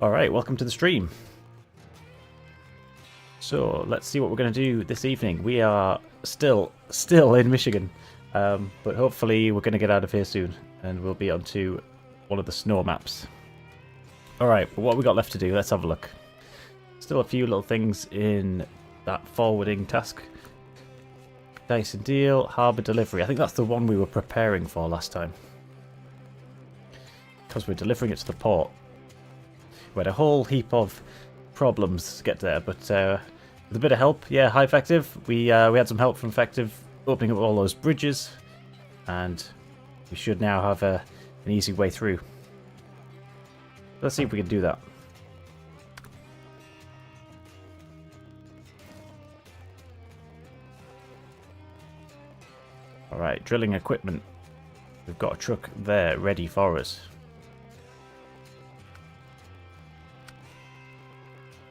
Alright, welcome to the stream. So, let's see what we're going to do this evening. We are still in Michigan, but hopefully we're going to get out of here soon, and we'll be onto one of the snow maps. Alright, but what we got left to do, let's have a look. Still a few little things in that forwarding task. Dyson deal, harbour delivery. I think that's the one we were preparing for last time. Because we're delivering it to the port. We had a whole heap of problems to get there, but with a bit of help, yeah, hi Fective. We had some help from Fective opening up all those bridges, and we should now have an easy way through. Let's see if we can do that. Alright, drilling equipment. We've got a truck there ready for us.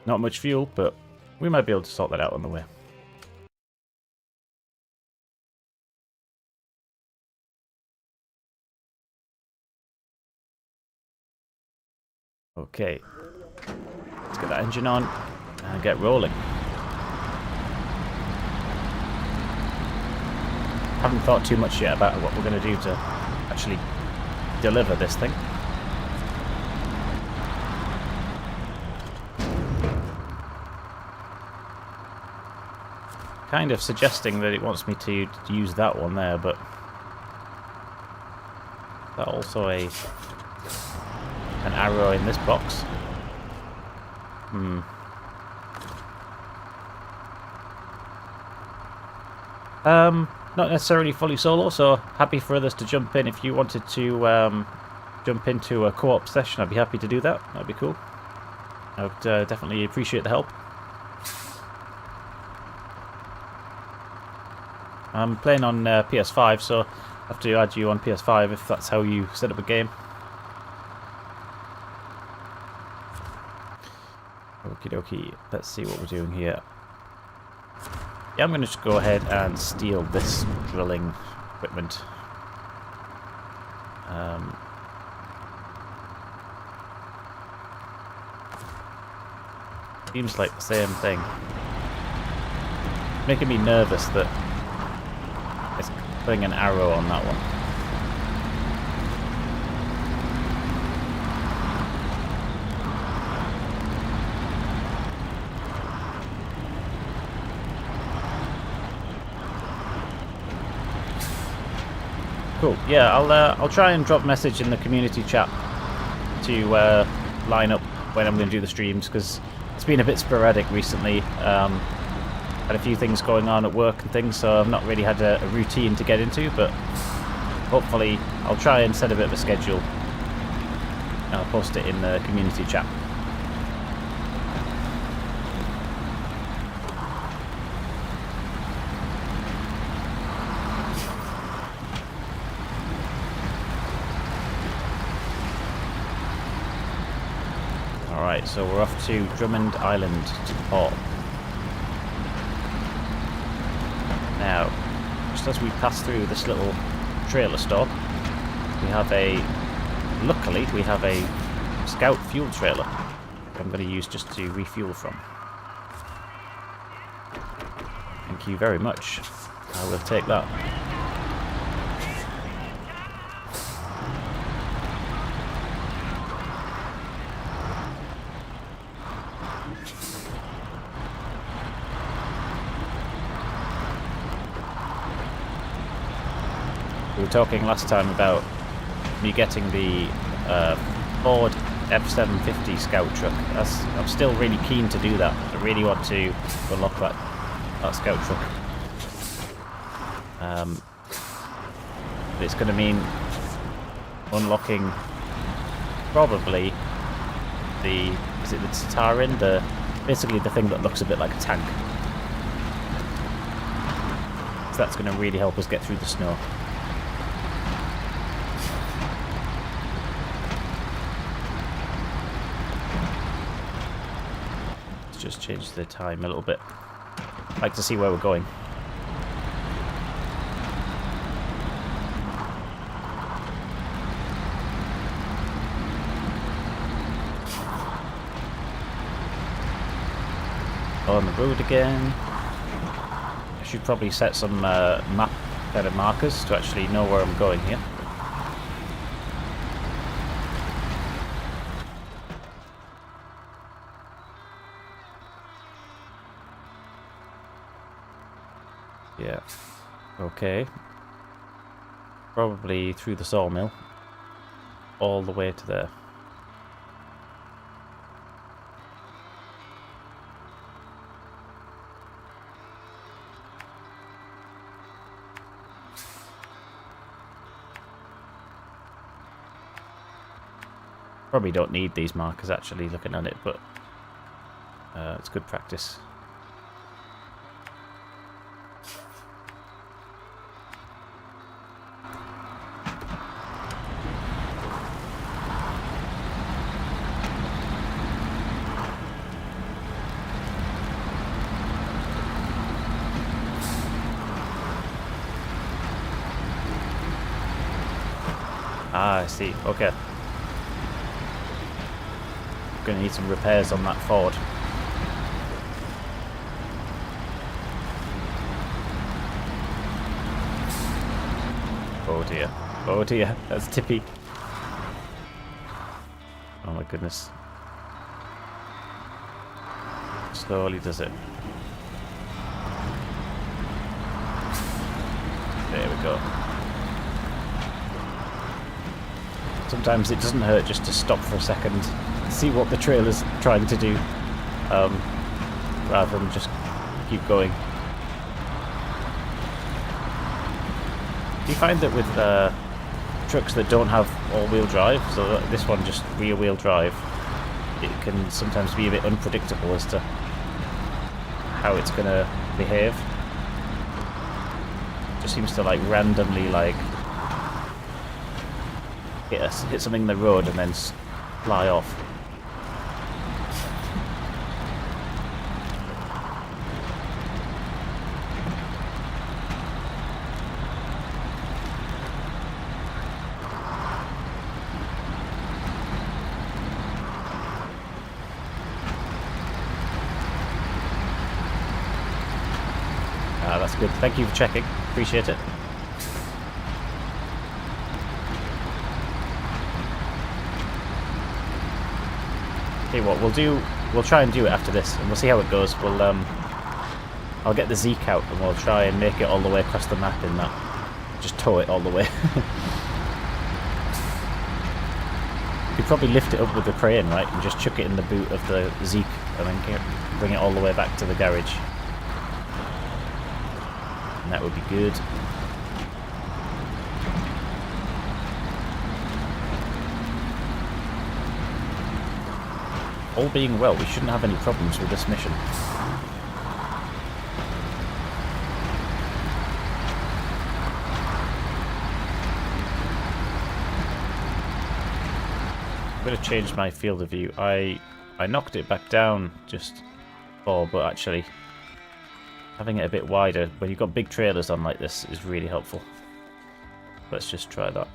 Not much fuel, but we might be able to sort that out on the way. Okay, let's get that engine on and get rolling. Haven't thought too much yet about what we're going to do to actually deliver this thing. Kind of suggesting that it wants me to use that one there, but that also an arrow in this box. Not necessarily fully solo, so happy for others to jump in. If you wanted to jump into a co-op session, I'd be happy to do that. That'd be cool. I would definitely appreciate the help. I'm playing on PS5, so I have to add you on PS5 if that's how you set up a game. Okie dokie, let's see what we're doing here. Yeah, I'm going to just go ahead and steal this drilling equipment. Seems like the same thing. Making me nervous that it's putting an arrow on that one. Cool. Yeah, I'll try and drop a message in the community chat to line up when I'm going to do the streams, because it's been a bit sporadic recently. Had a few things going on at work and things, so I've not really had a routine to get into, but hopefully I'll try and set a bit of a schedule and I'll post it in the community chat. Alright, so we're off to Drummond Island to the port. Now, just as we pass through this little trailer stop, luckily we have a scout fuel trailer that I'm going to use just to refuel from. Thank you very much. I will take that. We were talking last time about me getting the Ford F750 Scout truck. I'm still really keen to do that. I really want to unlock that Scout truck. But it's going to mean unlocking probably is it the Tatarin? Basically the thing that looks a bit like a tank. So that's going to really help us get through the snow. Just change the time a little bit. I'd like to see where we're going. on the road again. I should probably set some map kind of markers to actually know where I'm going here. Yeah. Okay. Probably through the sawmill. All the way to there. Probably don't need these markers actually looking at it, but it's good practice. Ah, I see. Okay. Gonna need some repairs on that Ford. Oh dear. Oh dear. That's tippy. Oh my goodness. Slowly does it. There we go. Sometimes it doesn't hurt just to stop for a second, see what the trailer's trying to do, rather than just keep going. Do you find that with trucks that don't have all-wheel drive, so this one just rear-wheel drive, it can sometimes be a bit unpredictable as to how it's going to behave? It just seems to like randomly like hit something in the road and then fly off. Ah, that's good. Thank you for checking. Appreciate it. Okay, what we'll try and do it after this, and we'll see how it goes. I'll get the Zeke out, and we'll try and make it all the way across the map in that. Just tow it all the way. You could probably lift it up with the crane, right, and just chuck it in the boot of the Zeke, and then bring it all the way back to the garage. And that would be good. All being well, we shouldn't have any problems with this mission. I'm going to change my field of view. I knocked it back down just before, but actually having it a bit wider when you've got big trailers on like this is really helpful. Let's just try that.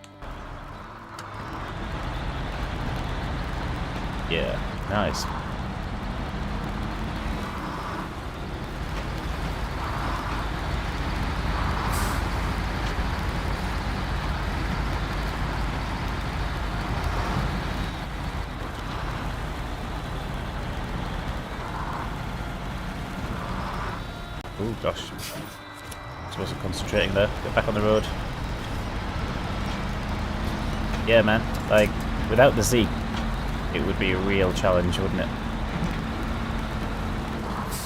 Yeah. Nice. Oh gosh. I wasn't concentrating there. Get back on the road. Yeah, man. Like, without the Zeke, it would be a real challenge, wouldn't it?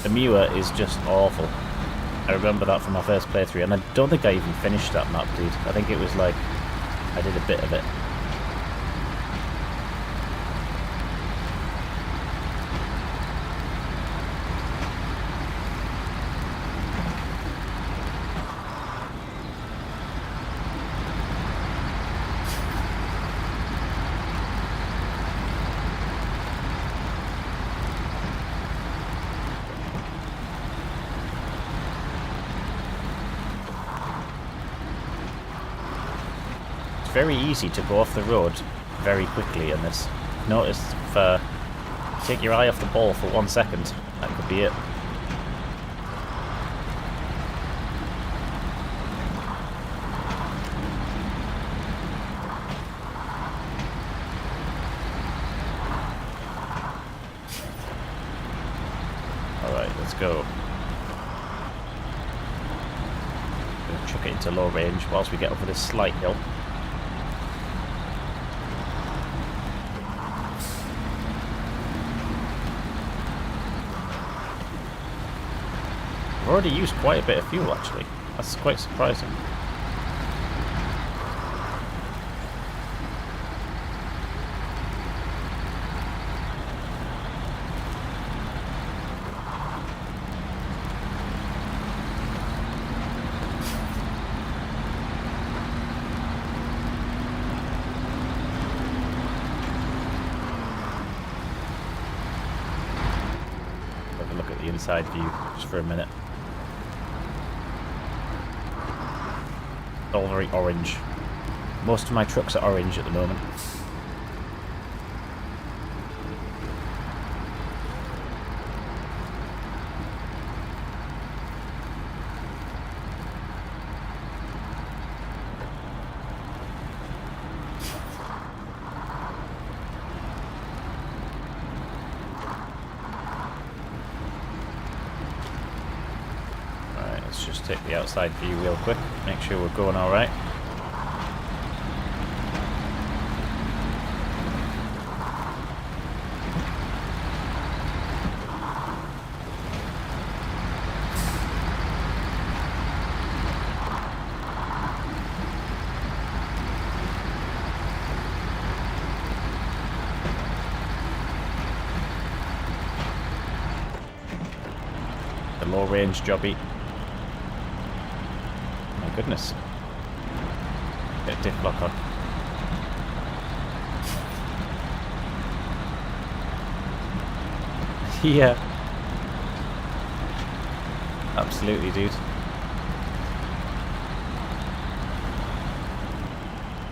The Miwa is just awful. I remember that from my first playthrough, and I don't think I even finished that map, dude. I think it was like, I did a bit of it. Very easy to go off the road very quickly in this. Notice if take your eye off the ball for 1 second, that could be it. go. Gonna chuck it into low range whilst we get over this slight hill. I've already used quite a bit of fuel actually. That's quite surprising. Have a look at the inside view just for a minute. All very orange. Most of my trucks are orange at the moment. Alright, let's just take the outside view real quick. Make sure we're going alright. The low range jobby. My goodness. Get diff lock on. Yeah. Absolutely, dude.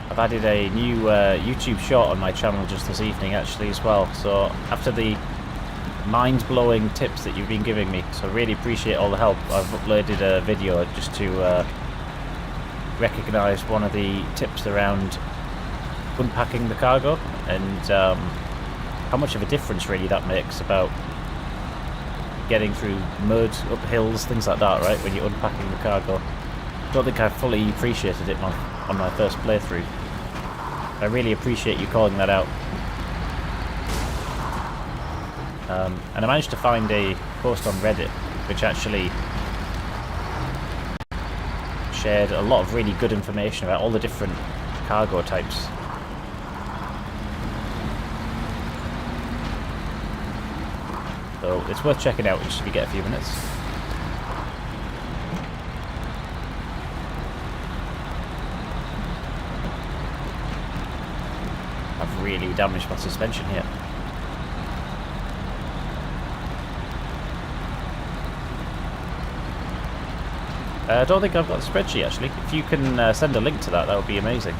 I've added a new YouTube short on my channel just this evening actually as well. So after the mind-blowing tips that you've been giving me, so I really appreciate all the help. I've uploaded a video just to recognise one of the tips around unpacking the cargo and how much of a difference really that makes about getting through mud, up hills, things like that, right, when you're unpacking the cargo. Don't think I fully appreciated it on my first playthrough. I really appreciate you calling that out. And I managed to find a post on Reddit which actually shared a lot of really good information about all the different cargo types. So it's worth checking out just if you get a few minutes. I've really damaged my suspension here. I don't think I've got the spreadsheet actually. If you can send a link to that, that would be amazing.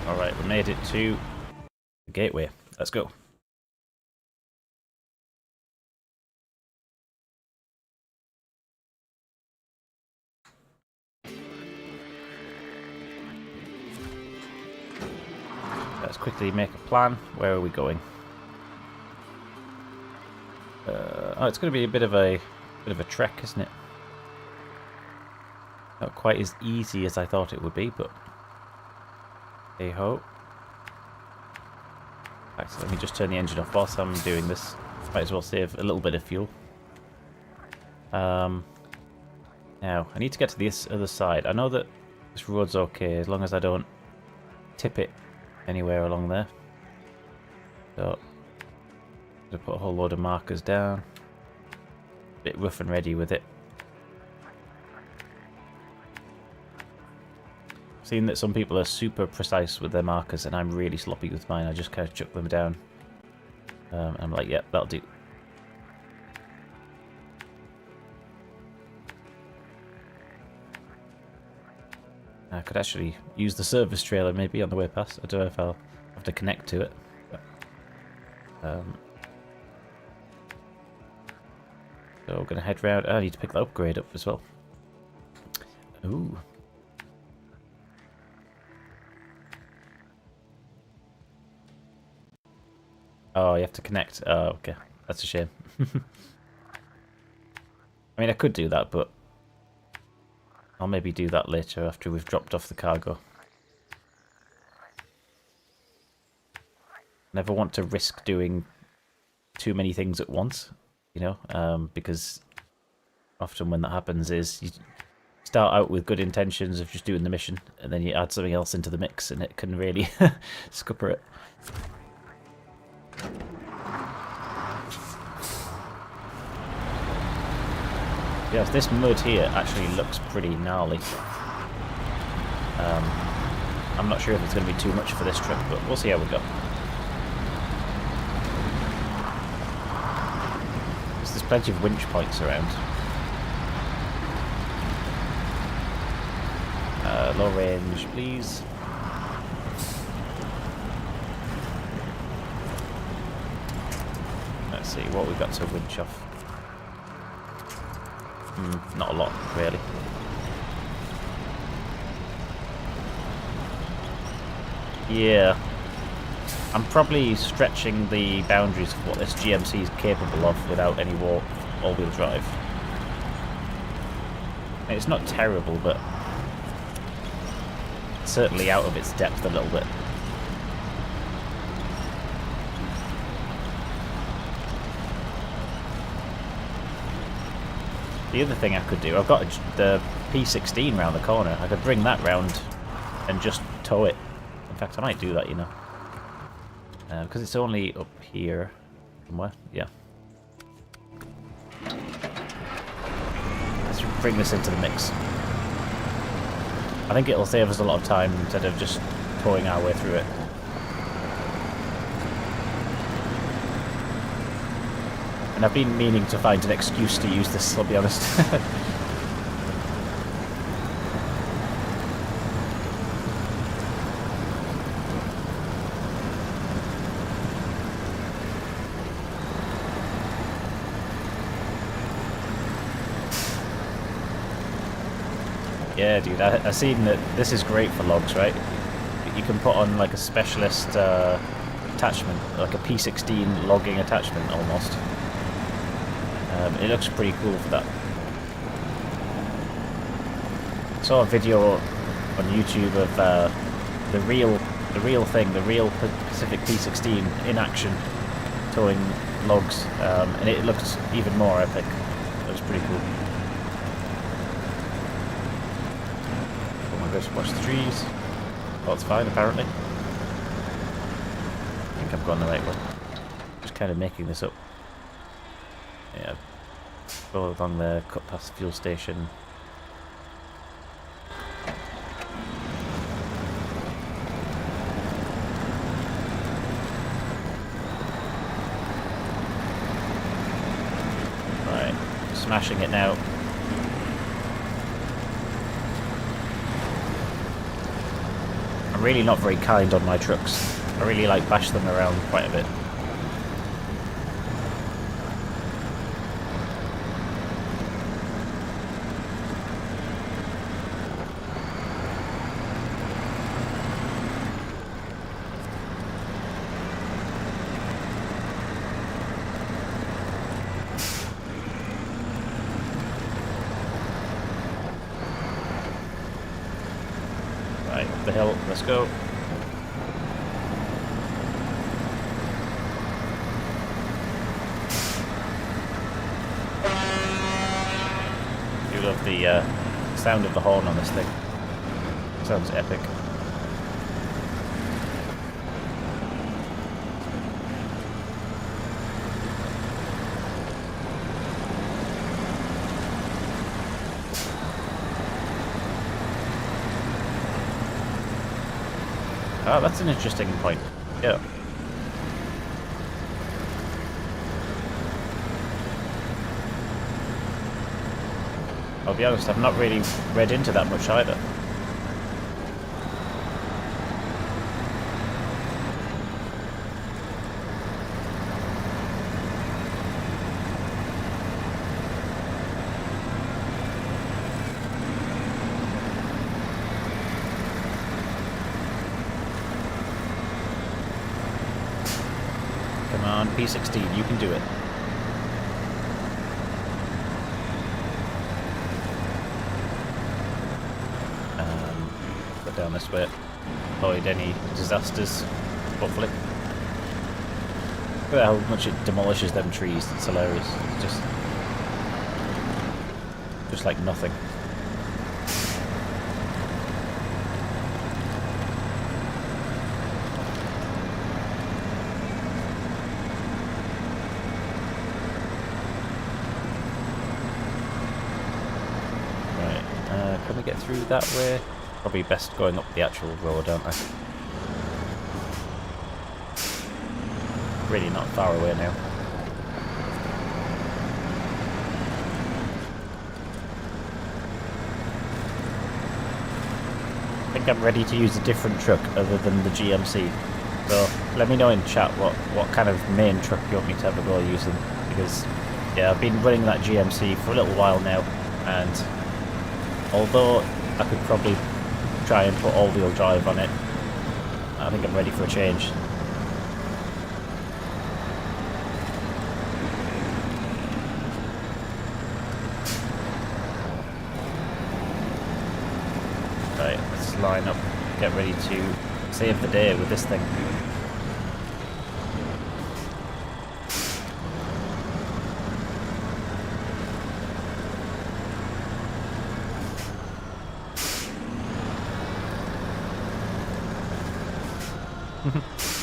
Alright, we made it to the gateway. Let's go. Let's quickly make a plan. Where are we going? Oh, it's going to be a bit of a trek, isn't it? Not quite as easy as I thought it would be, but hey ho. Right, so let me just turn the engine off whilst I'm doing this. Might as well save a little bit of fuel. Now, I need to get to this other side. I know that this road's okay as long as I don't tip it anywhere along there. So, I'm going to put a whole load of markers down. A bit rough and ready with it. I've seen that some people are super precise with their markers and I'm really sloppy with mine. I just kind of chuck them down. I'm like, yep, that'll do. I could actually use the service trailer maybe on the way past. I don't know if I'll have to connect to it. But, so we're going to head round. I need to pick the upgrade up as well. Ooh. Oh, you have to connect. Oh, okay. That's a shame. I mean, I could do that, but I'll maybe do that later after we've dropped off the cargo. Never want to risk doing too many things at once, you know, because often when that happens is you start out with good intentions of just doing the mission, and then you add something else into the mix, and it can really scupper it. Yes, this mud here actually looks pretty gnarly. I'm not sure if it's going to be too much for this trip, but we'll see how we go. There's plenty of winch points around. Low range, please. Let's see what we've got to winch off. Not a lot, really. Yeah. I'm probably stretching the boundaries of what this GMC is capable of without any all-wheel drive. It's not terrible, but it's certainly out of its depth a little bit. The other thing I could do, I've got the P16 round the corner. I could bring that round and just tow it. In fact, I might do that, you know. Because it's only up here somewhere. Yeah. Let's bring this into the mix. I think it'll save us a lot of time instead of just towing our way through it. And I've been meaning to find an excuse to use this, I'll be honest. Yeah, dude, I've seen that this is great for logs, right? You can put on like a specialist attachment, like a P16 logging attachment almost. It looks pretty cool for that. I saw a video on YouTube of the real Pacific P16 in action, towing logs, and it looks even more epic. It was pretty cool. Oh my gosh, watch the trees. Oh, it's fine apparently. I think I've gone the right way. Just kind of making this up. Yeah, go along there, cut past the fuel station. Right, smashing it now. I'm really not very kind on my trucks. I really like bash them around quite a bit. The hill, let's go. You love the sound of the horn on this thing. Sounds epic. Oh, that's an interesting point. Yeah. I'll be honest, I've not really read into that much either. Come on, P16, you can do it. Go down this way. Avoid any disasters, hopefully. Look at how much it demolishes them trees, it's hilarious. It's just like nothing. Can we get through that way? Probably best going up the actual road, aren't I? Really not far away now. I think I'm ready to use a different truck other than the GMC. So let me know in chat what kind of main truck you want me to have a go using. Because yeah, I've been running that GMC for a little while now, and although I could probably try and put all-wheel drive on it, I think I'm ready for a change. Right, let's line up, get ready to save the day with this thing.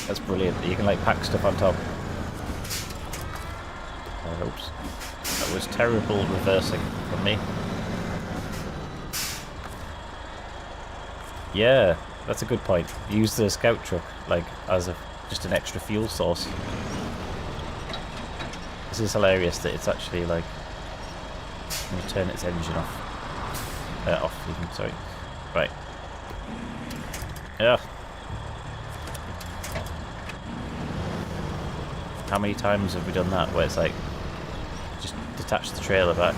That's brilliant. You can like pack stuff on top. Oh, oops. That was terrible reversing from me. Yeah, that's a good point. Use the scout truck like as just an extra fuel source. This is hilarious that it's actually like, let me turn its engine off. Off even, sorry. Right. Yeah. How many times have we done that where it's like, just detach the trailer back?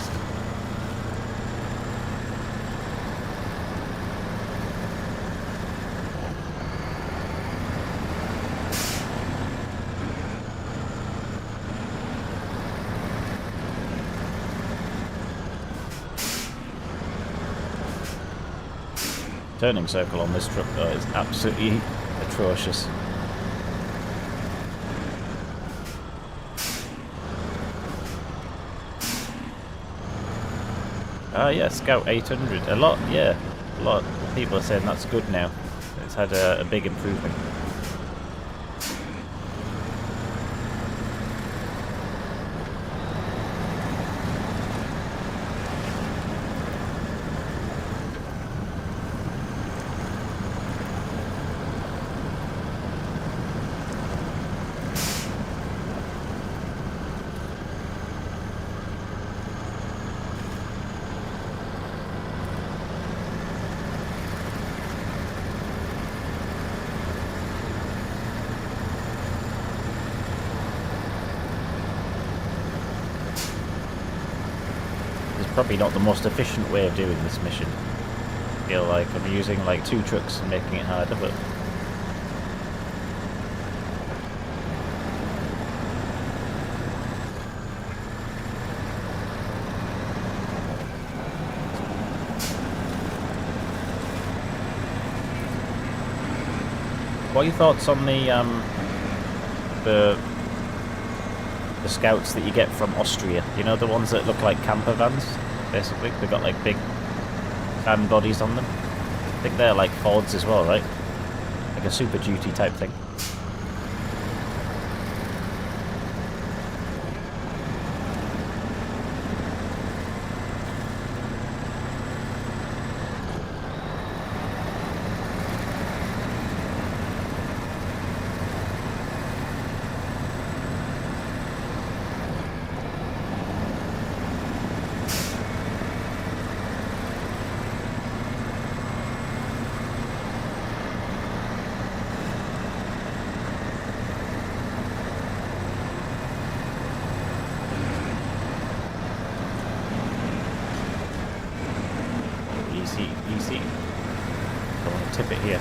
Turning circle on this truck though is absolutely atrocious. Ah yeah, Scout 800. A lot of people are saying that's good now. It's had a big improvement. Probably not the most efficient way of doing this mission. I feel like I'm using like 2 trucks and making it harder, but what are your thoughts on the scouts that you get from Austria? You know, the ones that look like camper vans, basically. They've got like big fan bodies on them. I think they're like Fords as well, right? Like a Super Duty type thing. tip it here.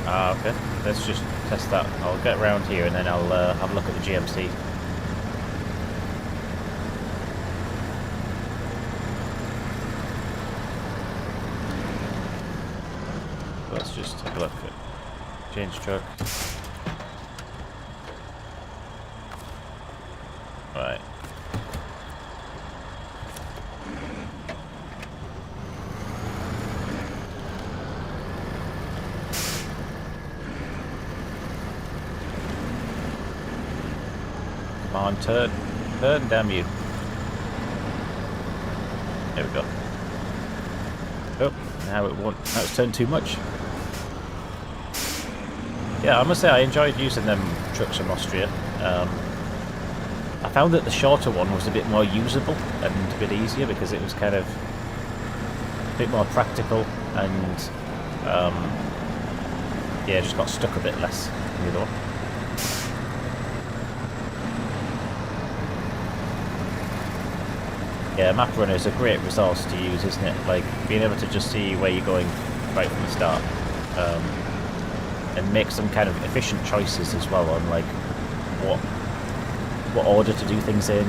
Ah, okay. Let's just test that. I'll get around here and then I'll have a look at the GMC. Let's just take a look at change truck. Right. Come on, turn, damn you. There we go. Oh, now it won't. Now it's turned too much. Yeah, I must say I enjoyed using them trucks from Austria. I found that the shorter one was a bit more usable and a bit easier because it was kind of a bit more practical and yeah, just got stuck a bit less than the other one. Yeah, Map Runner is a great resource to use, isn't it? Like, being able to just see where you're going right from the start. And make some kind of efficient choices as well on, like, what order to do things in.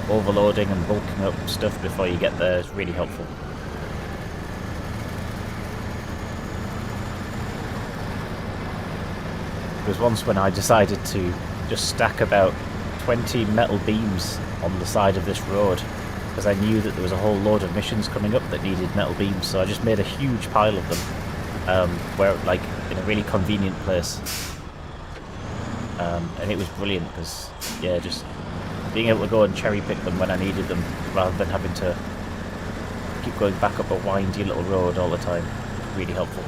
Overloading and bulking up stuff before you get there is really helpful. There was once when I decided to just stack about 20 metal beams on the side of this road because I knew that there was a whole load of missions coming up that needed metal beams, so I just made a huge pile of them where, like, in a really convenient place, and it was brilliant because, yeah, just being able to go and cherry pick them when I needed them rather than having to keep going back up a windy little road all the time. Really helpful.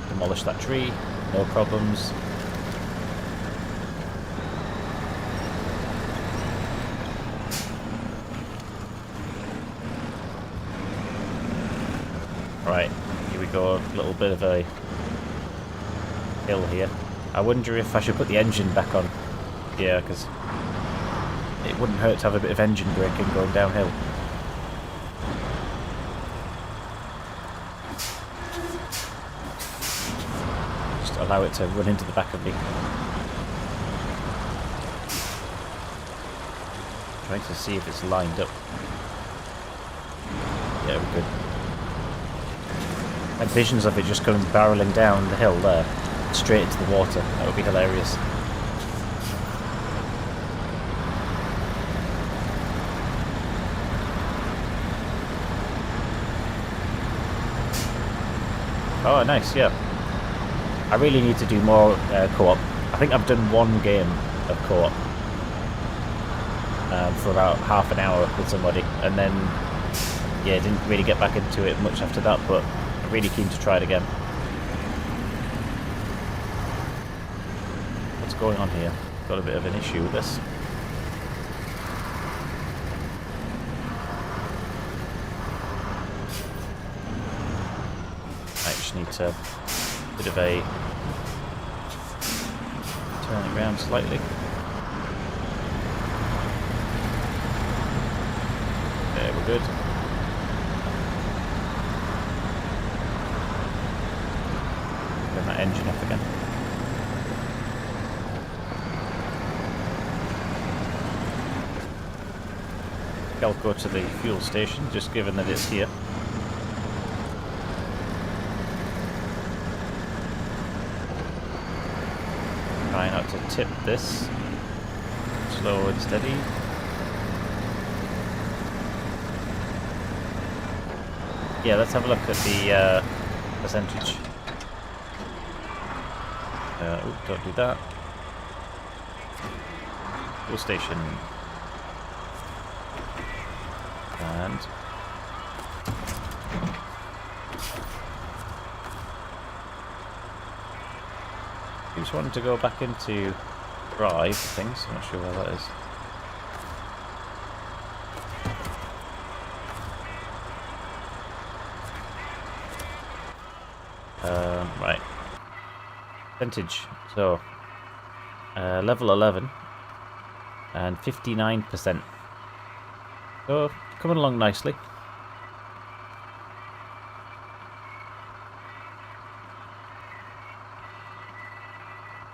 Demolish that tree, no problems. Right, here we go, a little bit of a hill here. I wonder if I should put the engine back on. Yeah, because it wouldn't hurt to have a bit of engine braking going downhill. Allow it to run into the back of me. Trying to see if it's lined up. Yeah, we're good. I had visions of it just coming barreling down the hill there, straight into the water. That would be hilarious. Oh, nice, yeah. I really need to do more co-op. I think I've done one game of co-op for about half an hour with somebody, and then, yeah, didn't really get back into it much after that, but I'm really keen to try it again. What's going on here? Got a bit of an issue with this. I just need to bit of a turn it around slightly. There, we're good. Turn that engine off again. I'll go to the fuel station, just given that it's here. Try not to tip this. Slow and steady. Yeah, let's have a look at the percentage. Don't do that. Fuel station. And I just wanted to go back into drive things. I'm not sure where that is. Right. Percentage. So, level 11 and 59%. So, coming along nicely.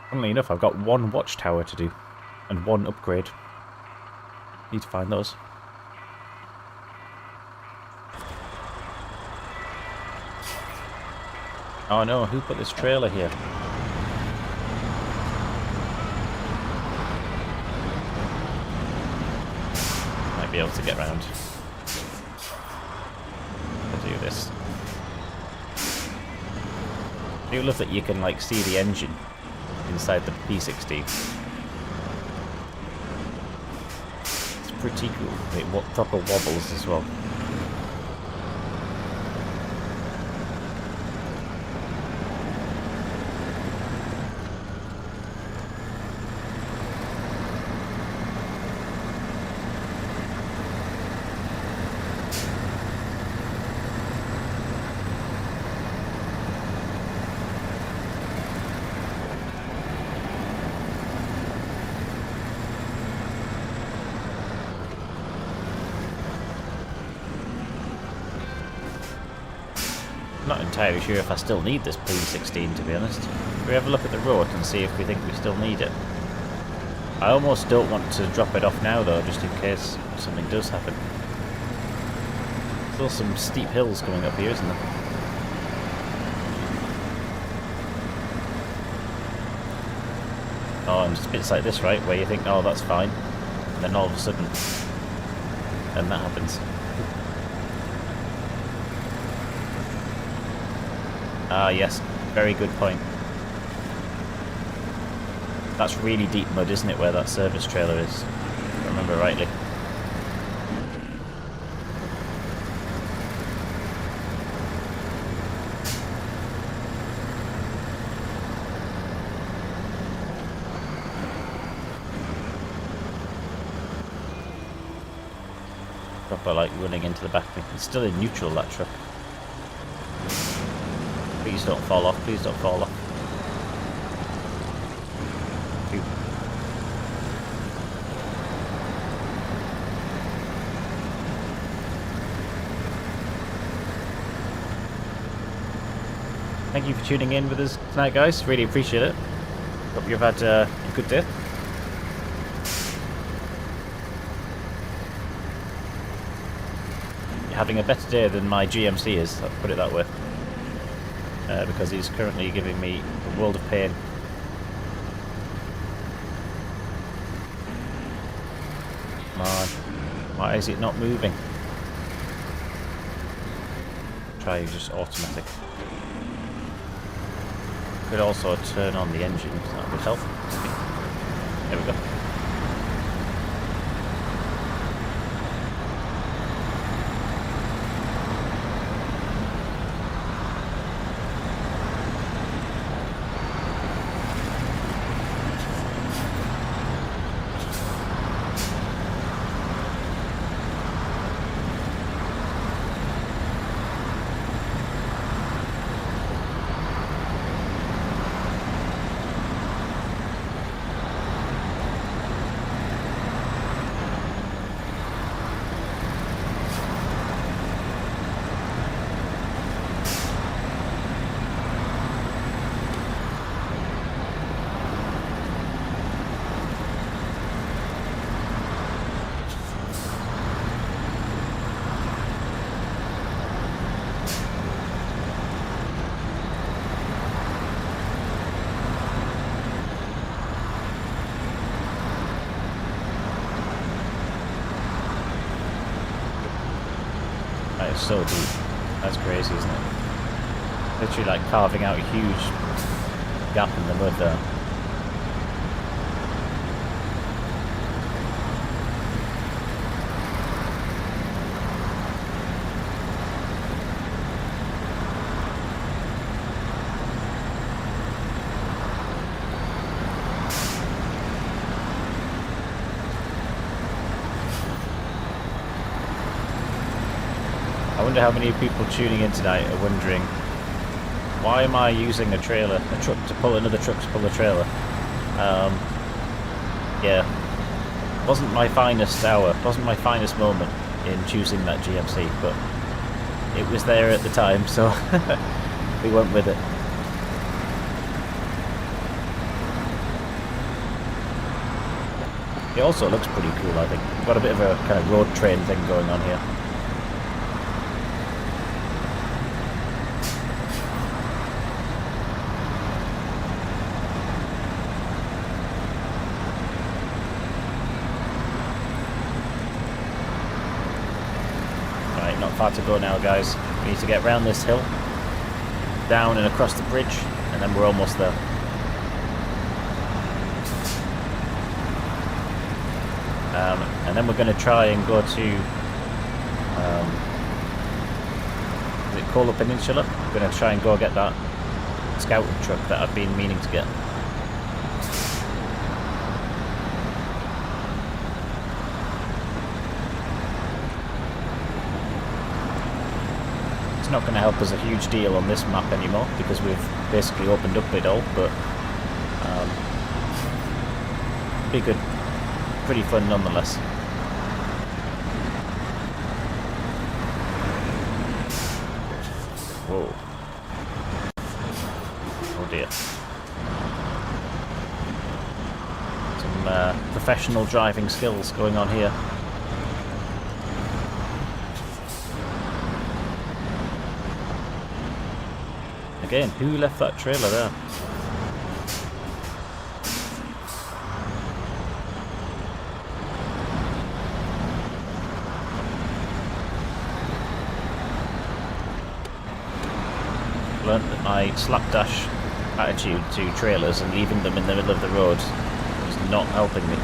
Funnily enough, I've got one watchtower to do and one upgrade. Need to find those. Oh no, who put this trailer here? Might be able to get round. I'll do this. I do love that you can like see the engine inside the P16. It's pretty cool. It proper wobbles as well. Not entirely sure if I still need this P16, to be honest. Can we have a look at the road and see if we think we still need it? I almost don't want to drop it off now though, just in case something does happen. Still some steep hills coming up here, isn't there? Oh, and just bits like this, right, where you think, oh, that's fine. And then all of a sudden, then that happens. Ah, yes. Very good point. That's really deep mud, isn't it, where that service trailer is? If I remember rightly. Proper, like, running into the back of me. It's still in neutral, that truck. Please don't fall off, please don't fall off. Phew. Thank you for tuning in with us tonight, guys. Really appreciate it. Hope you've had a good day. You're having a better day than my GMC is, I'll put it that way. Because he's currently giving me a world of pain. Come on. Why is it not moving? Try just automatic. Could also turn on the engine, so that would help. There we go. That is so deep. That's crazy, isn't it? Literally like carving out a huge gap in the mud there. I wonder how many people tuning in tonight are wondering, why am I using a trailer, a truck to pull another truck to pull a trailer? Yeah, wasn't my finest hour, wasn't my finest moment in choosing that GMC, but it was there at the time, so we went with it. It also looks pretty cool, I think. We've got a bit of a kind of road train thing going on here. Not far to go now, guys. We need to get round this hill, down and across the bridge, and then we're almost there. And then we're going to try and go to is it Kola Peninsula? We're going to try and go get that scouting truck that I've been meaning to get. It's not going to help us a huge deal on this map anymore because we've basically opened up it all, but be good, pretty fun nonetheless. Whoa. Oh dear. Some professional driving skills going on here. Again, who left that trailer there? Learned that my slapdash attitude to trailers and leaving them in the middle of the road was not helping me.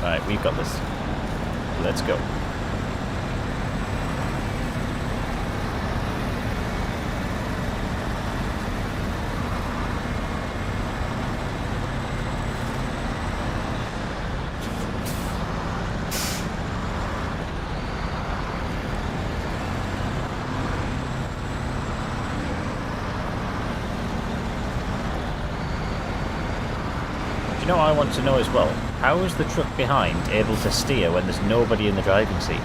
Right, we've got this. Let's go. You know what I want to know as well? How is the truck behind able to steer when there's nobody in the driving seat?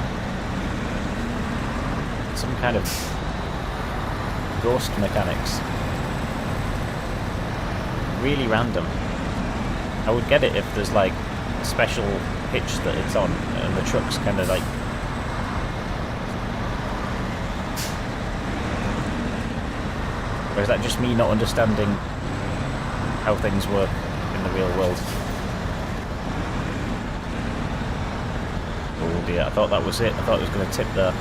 Some kind of ghost mechanics. Really random. I would get it if there's like a special hitch that it's on and the truck's kind of like... Or is that just me not understanding how things work in the real world? Oh dear, I thought that was it. I thought it was going to tip there.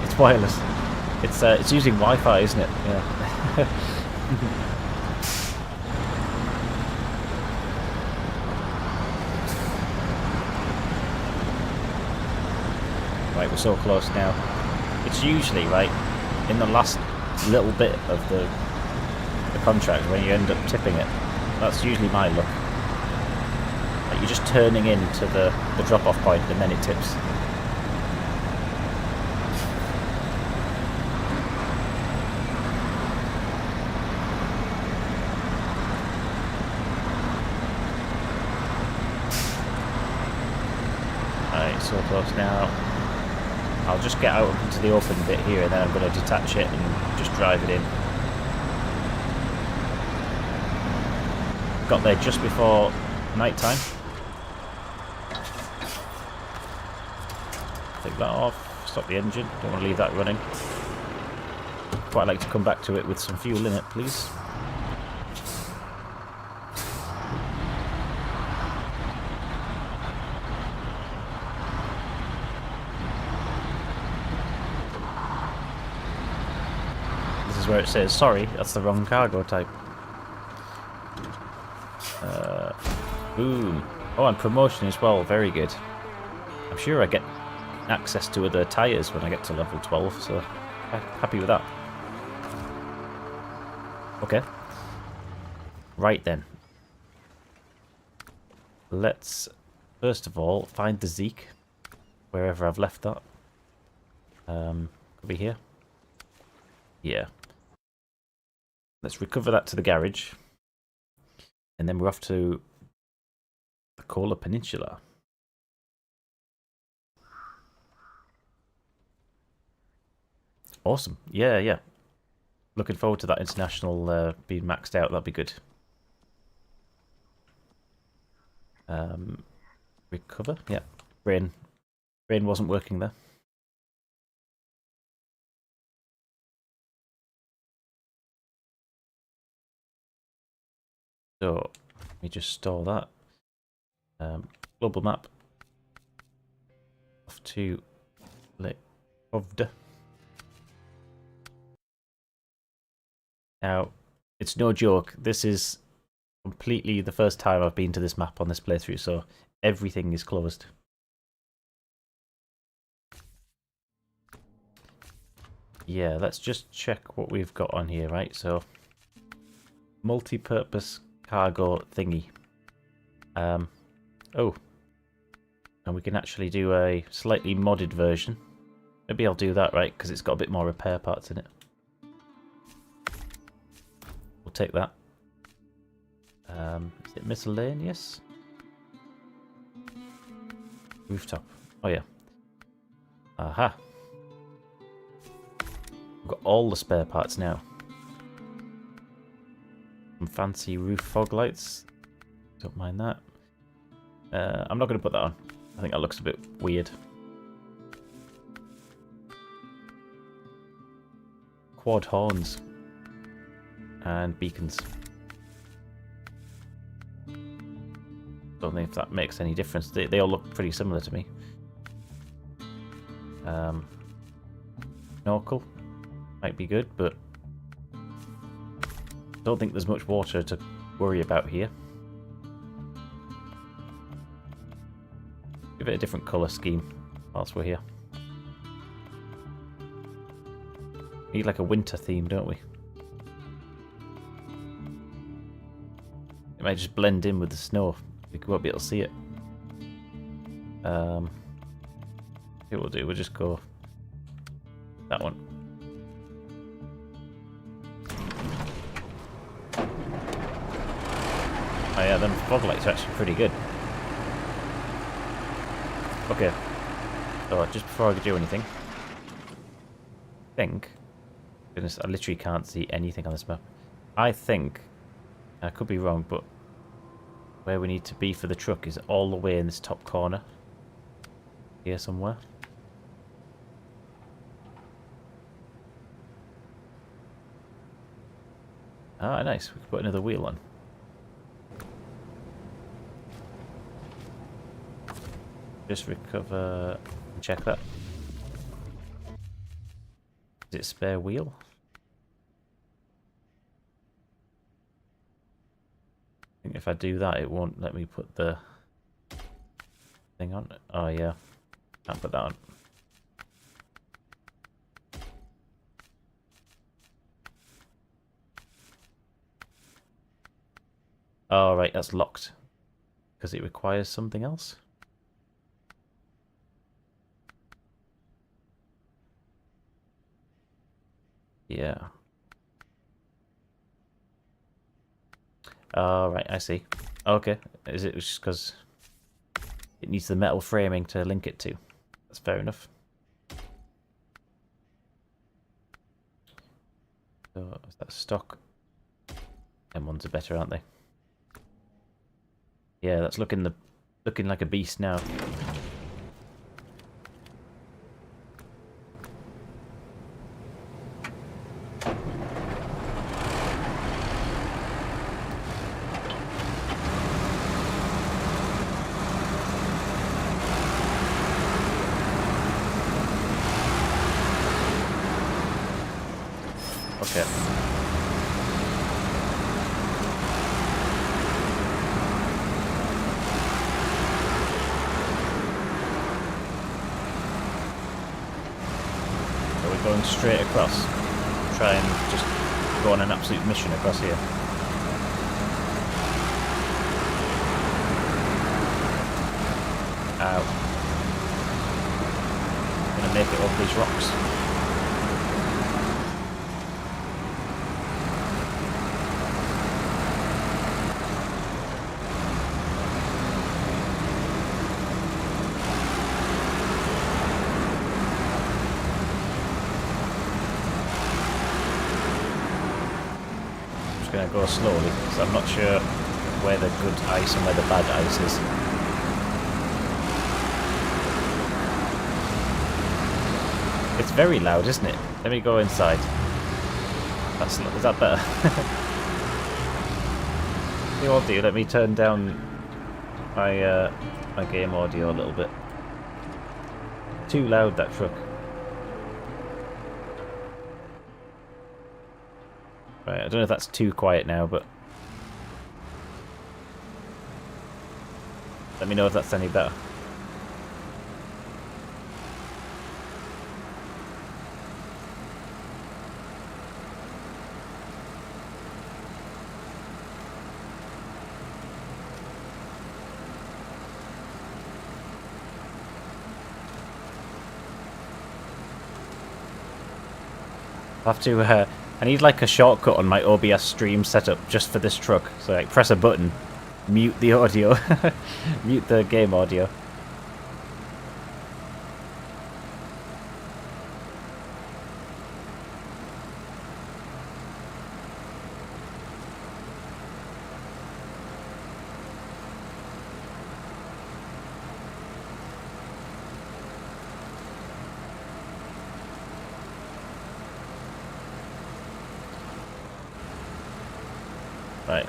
It's wireless. It's using Wi-Fi, isn't it? Yeah. Right, we're so close now. It's usually, right, in the last little bit of the contract when you end up tipping it. That's usually my luck. Like you're just turning into the drop-off point and then it tips. Right, so close now. I'll just get out into the open bit here and then I'm going to detach it and just drive it in. Got there just before night time. Take that off, stop the engine, don't want to leave that running. quite like to come back to it with some fuel in it, please. This is where it says, sorry, that's the wrong cargo type. Boom. Oh, and promotion as well, very good. I'm sure I get access to other tyres when I get to level 12, so happy with that. Okay. Right then. Let's, first of all, find the Zeke, wherever I've left that. Could be here. Yeah. Let's recover that to the garage. And then we're off to the Kola Peninsula. Awesome. Yeah, yeah. Looking forward to that international being maxed out. That'd be good. Recover. Yeah. Brain wasn't working there. So let me just store that. Global map. Off to Lake Ovda. Now, it's no joke. This is completely the first time I've been to this map on this playthrough, so everything is closed. Yeah, let's just check what we've got on here, right? So, multi-purpose cargo thingy. Oh. And we can actually do a slightly modded version. Maybe I'll do that, right? Because it's got a bit more repair parts in it. We'll take that. Is it miscellaneous? Rooftop. Oh, yeah. Aha. We've got all the spare parts now. Some fancy roof fog lights. Don't mind that. I'm not going to put that on. I think that looks a bit weird. Quad horns. And beacons. Don't think if that makes any difference. They all look pretty similar to me. Snorkel. Might be good, but don't think there's much water to worry about here. Give it a different colour scheme whilst we're here. Need like a winter theme, don't we? It might just blend in with the snow. We won't be able to see it. What we'll do, we'll just go that one. Oh yeah, them fog lights are actually pretty good. Okay. So just before I do anything, goodness, I literally can't see anything on this map. I think, I could be wrong, but where we need to be for the truck is all the way in this top corner. Here somewhere. Ah, nice. We can put another wheel on. Just recover and check that. Is it a spare wheel? I think if I do that, it won't let me put the thing on. Oh yeah, can't put that on. Oh right, that's locked because it requires something else. Yeah. Oh, right, I see. Okay. Is it just because it needs the metal framing to link it to? That's fair enough. So, is that stock? M1s are better, aren't they? Yeah, that's looking like a beast now. Okay. So we're going straight across. Try and just go on an absolute mission across here. Ow. Gonna make it over these rocks. Going to go slowly because I'm not sure where the good ice and where the bad ice is. It's very loud, isn't it? Let me go inside. Is that better? The audio. Let me turn down my my game audio a little bit. Too loud, that truck. Right, I don't know if that's too quiet now, but let me know if that's any better. I'll have to I need like a shortcut on my OBS stream setup just for this truck. So like press a button, mute the audio, mute the game audio. Right,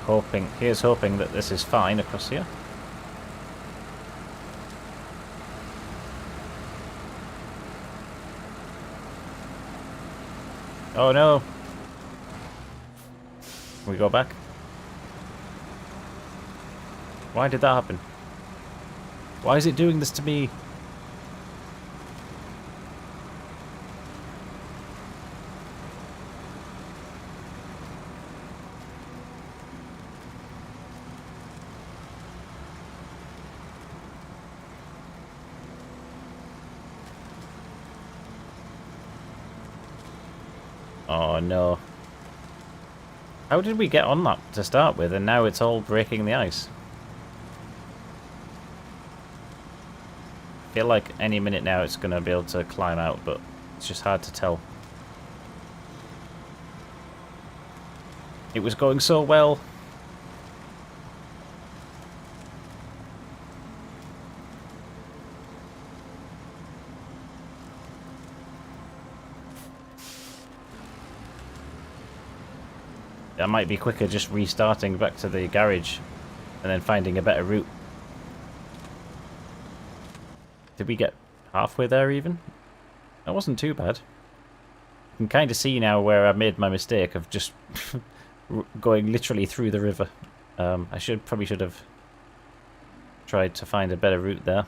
here's hoping that this is fine across here. Oh no! Can we go back? Why did that happen? Why is it doing this to me? Oh no. How did we get on that to start with, and now it's all breaking the ice? I feel like any minute now it's going to be able to climb out, but it's just hard to tell. It was going so well. That might be quicker just restarting back to the garage and then finding a better route. Did we get halfway there even? That wasn't too bad. I can kind of see now where I made my mistake of just going literally through the river. I probably should have tried to find a better route there.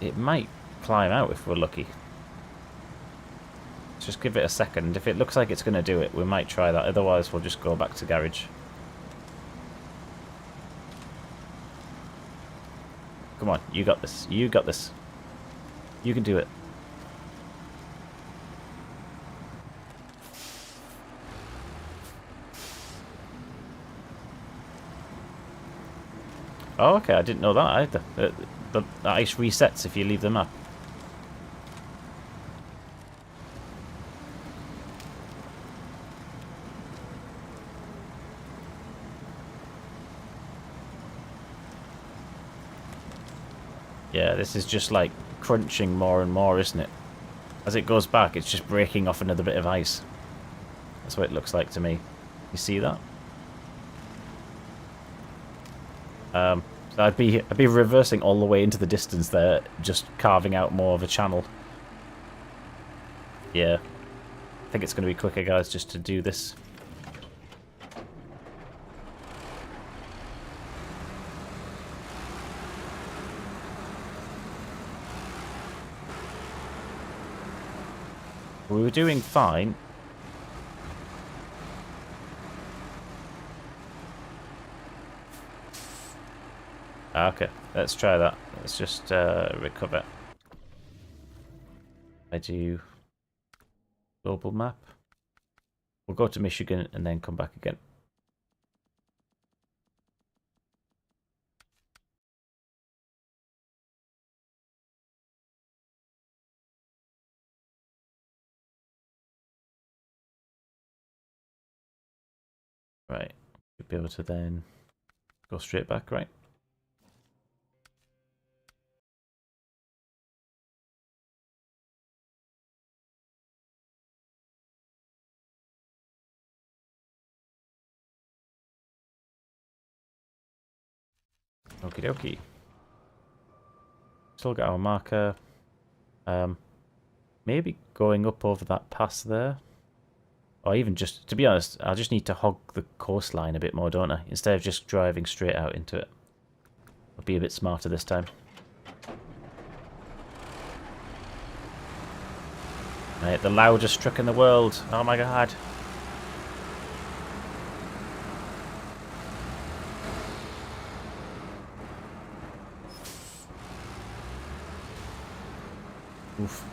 It might climb out if we're lucky. Let's just give it a second. If it looks like it's going to do it, we might try that. Otherwise, we'll just go back to garage. Come on, you got this. You got this. You can do it. Oh, okay, I didn't know that either. The ice resets if you leave the map. Yeah, this is just like crunching more and more, isn't it? As it goes back, it's just breaking off another bit of ice. That's what it looks like to me. You see that? So I'd be reversing all the way into the distance there, just carving out more of a channel. Yeah. I think it's going to be quicker, guys, just to do this. We were doing fine. Okay, let's try that. Let's just recover. I do global map. We'll go to Michigan and then come back again. Right, we'll be able to then go straight back, right? Okie dokie. Still got our marker. Maybe going up over that pass there. Or even just, to be honest, I just need to hog the coastline a bit more, don't I? Instead of just driving straight out into it. I'll be a bit smarter this time. Right, the loudest truck in the world. Oh my god. Oof.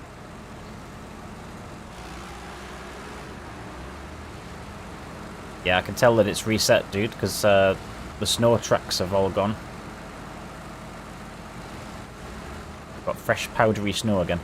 Yeah, I can tell that it's reset, dude, because the snow tracks have all gone. Got fresh powdery snow again.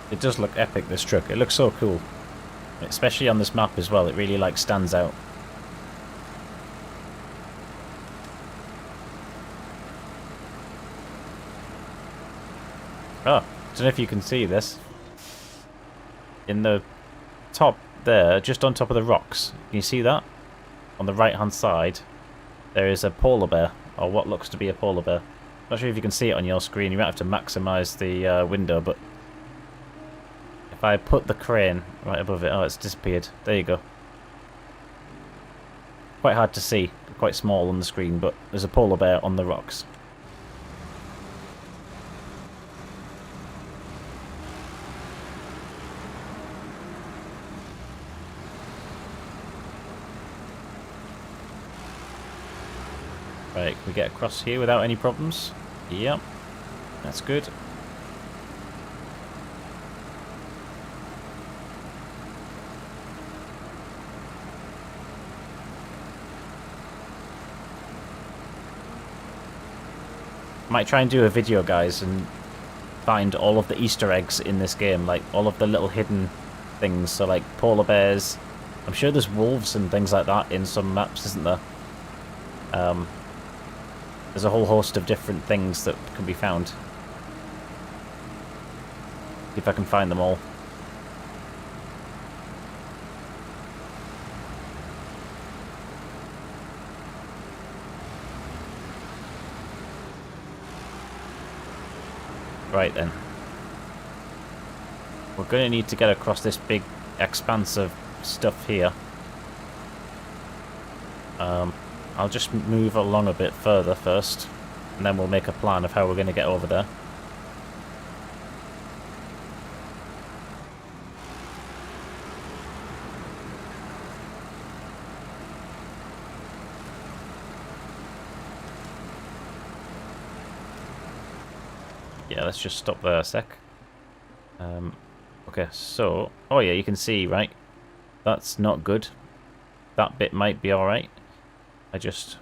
It does look epic, this truck. It looks so cool. Especially on this map as well. It really, like, stands out. Oh, don't know if you can see this. In the top there, just on top of the rocks. Can you see that? On the right-hand side, there is a polar bear. Or what looks to be a polar bear. Not sure if you can see it on your screen. You might have to maximize the window, but if I put the crane right above it... Oh, it's disappeared. There you go. Quite hard to see. Quite small on the screen, but there's a polar bear on the rocks. Right, can we get across here without any problems? Yep. That's good. Might try and do a video, guys, and find all of the Easter eggs in this game, like all of the little hidden things, so like polar bears. I'm sure there's wolves and things like that in some maps, isn't there? There's a whole host of different things that can be found. See if I can find them all. Right then. We're going to need to get across this big expanse of stuff here. I'll just move along a bit further first, and then we'll make a plan of how we're going to get over there. Yeah, let's just stop there a sec. Okay, so... Oh yeah, you can see, right? That's not good. That bit might be alright. I just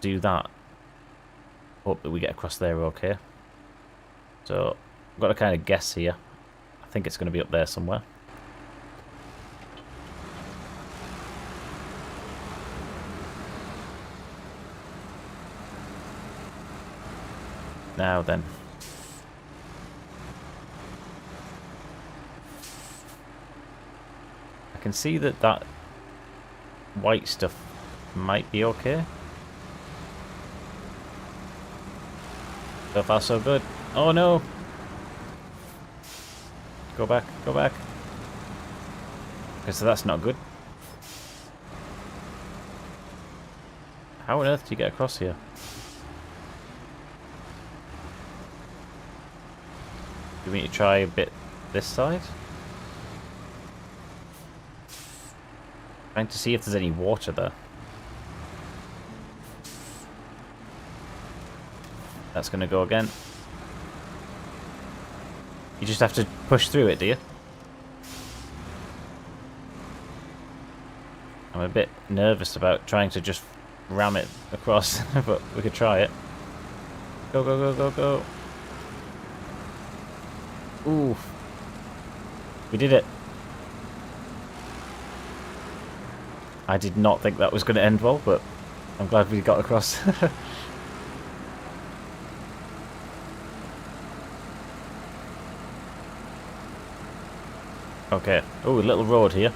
do that. Hope that we get across there okay. So, I've got to kind of guess here. I think it's going to be up there somewhere. Now then. I can see that that white stuff might be okay. So far so good. Oh no! Go back, go back. Okay, so that's not good. How on earth do you get across here? Do we need to try a bit this side? Trying to see if there's any water there. That's going to go again. You just have to push through it, do you? I'm a bit nervous about trying to just ram it across, but we could try it. Go, go, go, go, go. Ooh. We did it. I did not think that was going to end well, but I'm glad we got across. Okay. Oh, a little road here.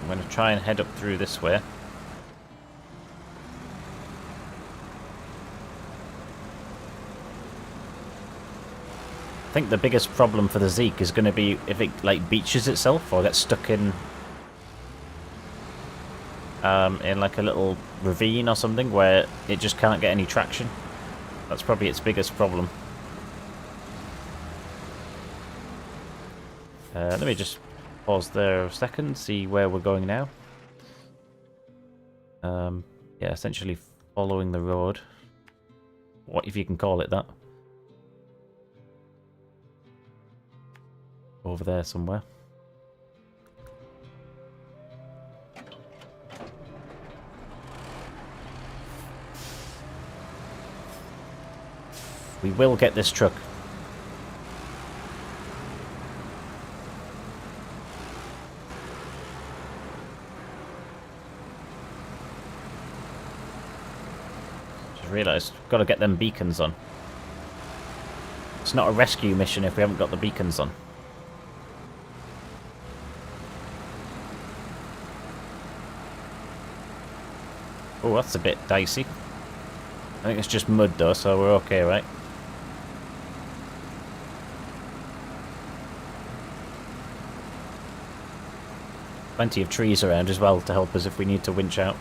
I'm going to try and head up through this way. I think the biggest problem for the Zeke is going to be if it like beaches itself or gets stuck in like a little ravine or something where it just can't get any traction. That's probably its biggest problem. Let me just pause there a second, see where we're going now. Yeah, essentially following the road. What if you can call it that? Over there somewhere. We will get this truck. Just realised, got to get them beacons on. It's not a rescue mission if we haven't got the beacons on. Oh, that's a bit dicey. I think it's just mud though, so we're okay, right? Plenty of trees around as well to help us if we need to winch out.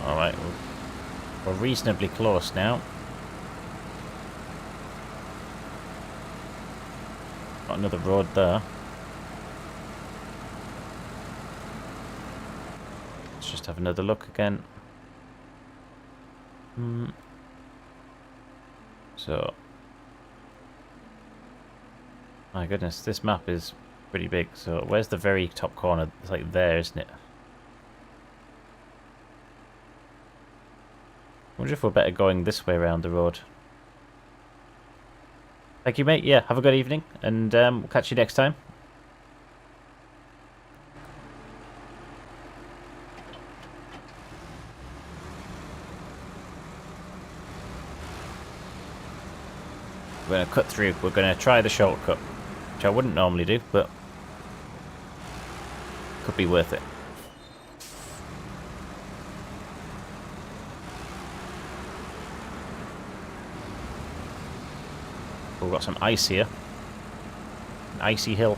Alright, we're reasonably close now. Got another road there. Let's just have another look again. So, my goodness, this map is pretty big. So, where's the very top corner? It's like there, isn't it? I wonder if we're better going this way around the road. Thank you, mate. Yeah, have a good evening, and we'll catch you next time. We're going to cut through. We're going to try the shortcut, which I wouldn't normally do, but could be worth it. We've got some ice here. An icy hill.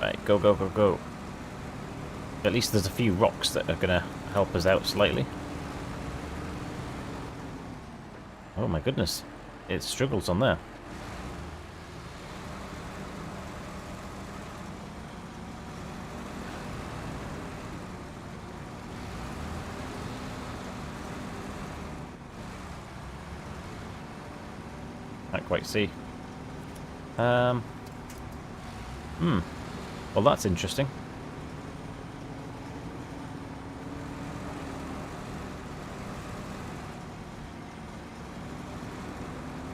Right, go, go, go, go. At least there's a few rocks that are going to help us out slightly. Oh my goodness. It struggles on there. Can't quite see. Well, that's interesting.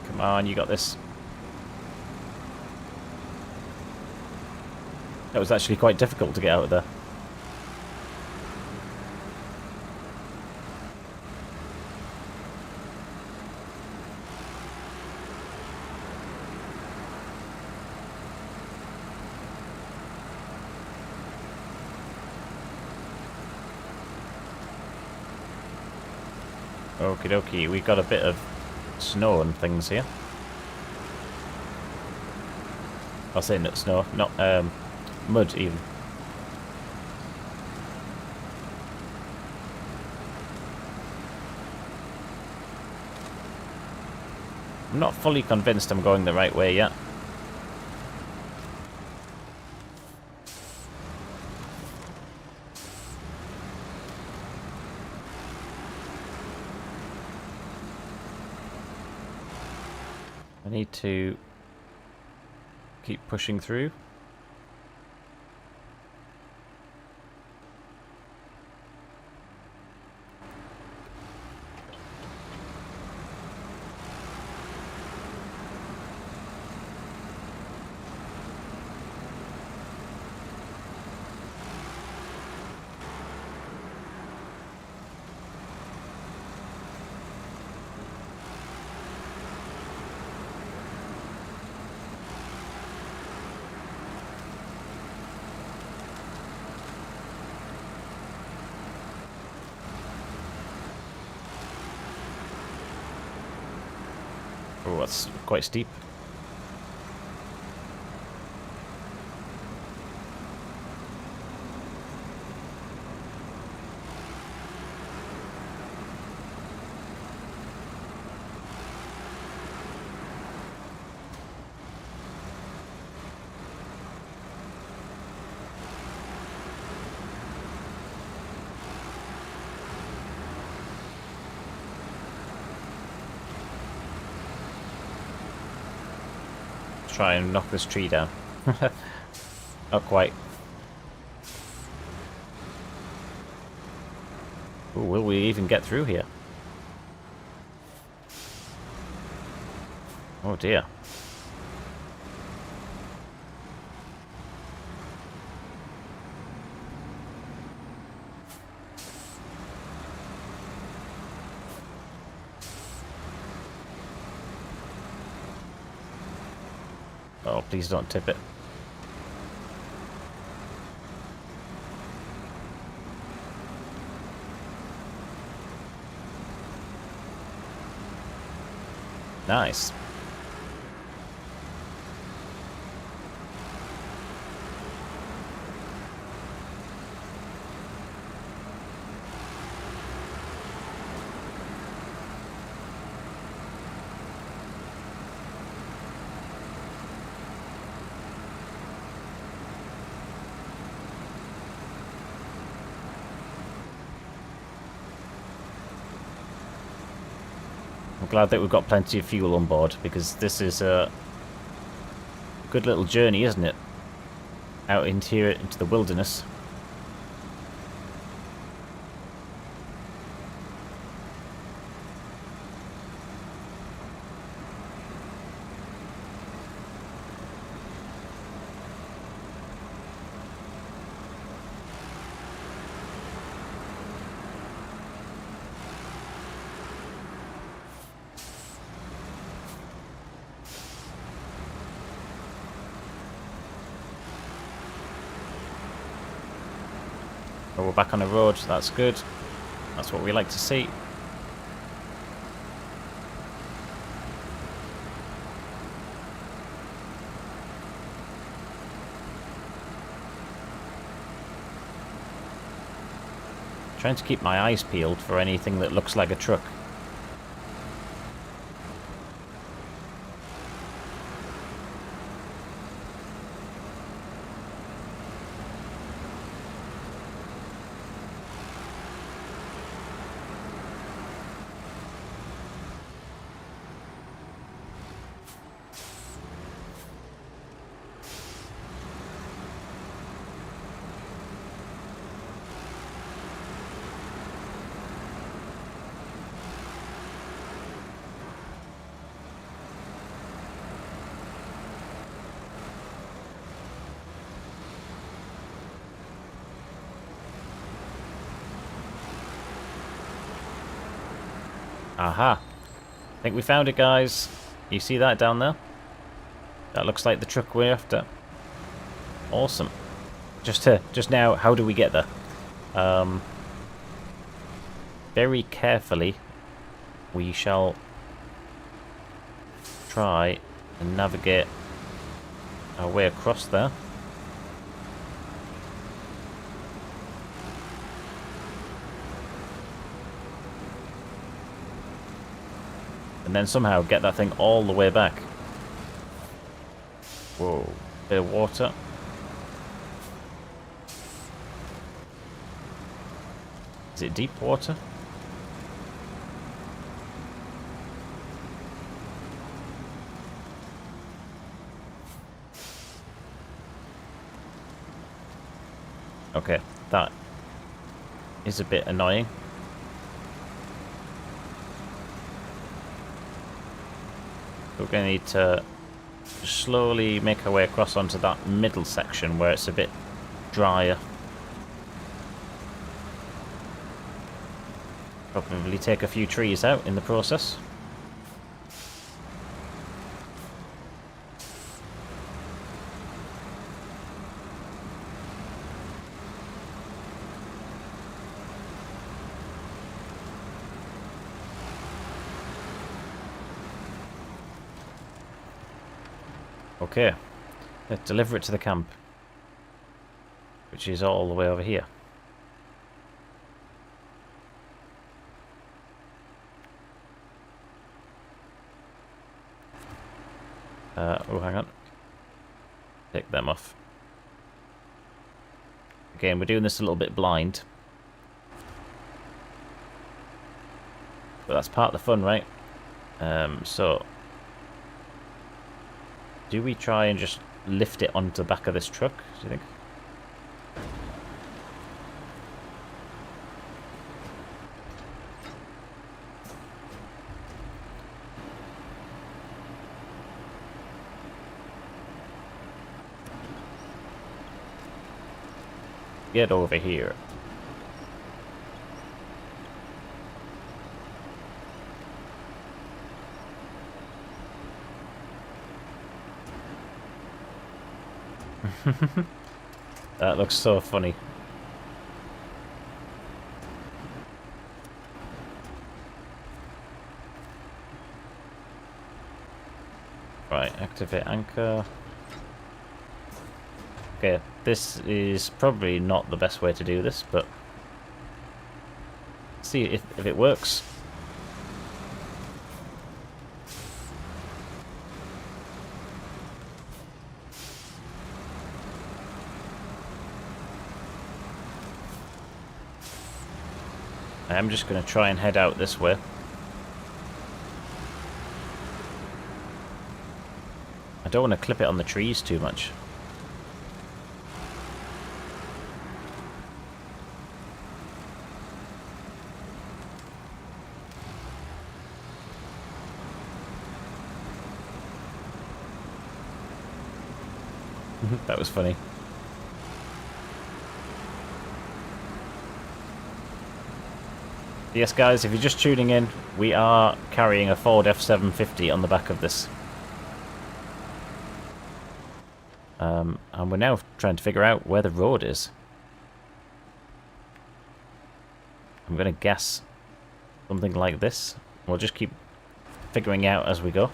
Come on, you got this. That was actually quite difficult to get out of there. Okie dokie, we got a bit of snow and things here. I'll say not snow, not mud even. I'm not fully convinced I'm going the right way yet. I need to keep pushing through. Oh, that's quite steep. Try and knock this tree down. Not quite. Ooh, will we even get through here? Oh dear. Oh, please don't tip it. Nice. I'm glad that we've got plenty of fuel on board, because this is a good little journey, isn't it? Out into the wilderness. Oh, we're back on the road. That's good. That's what we like to see. Trying to keep my eyes peeled for anything that looks like a truck. Aha. I think we found it, guys. You see that down there? That looks like the truck we're after. Awesome. Just now, how do we get there? Very carefully, we shall try and navigate our way across there. And then somehow get that thing all the way back. Whoa, bit of water. Is it deep water? Okay, that is a bit annoying. We're going to need to slowly make our way across onto that middle section where it's a bit drier. Probably take a few trees out in the process. Okay, let's deliver it to the camp, which is all the way over here. Oh, hang on. Take them off. Again, we're doing this a little bit blind. But that's part of the fun, right? So... do we try and just lift it onto the back of this truck, do you think? Get over here. That looks so funny. Right, activate anchor. Okay, this is probably not the best way to do this, but see if it works. I'm just going to try and head out this way. I don't want to clip it on the trees too much. That was funny. Yes, guys, if you're just tuning in, we are carrying a Ford F750 on the back of this. And we're now trying to figure out where the road is. I'm going to guess something like this. We'll just keep figuring out as we go.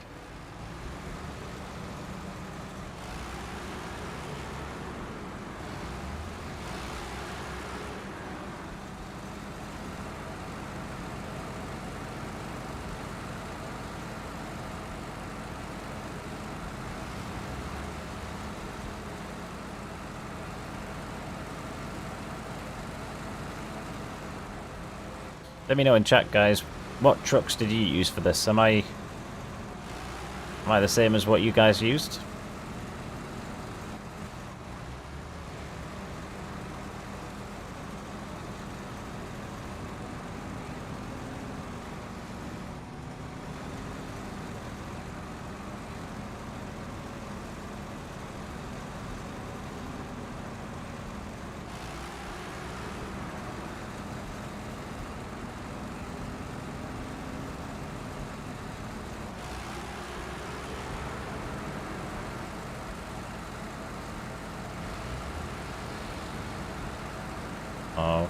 Let me know in chat, guys, what trucks did you use for this? Am I the same as what you guys used?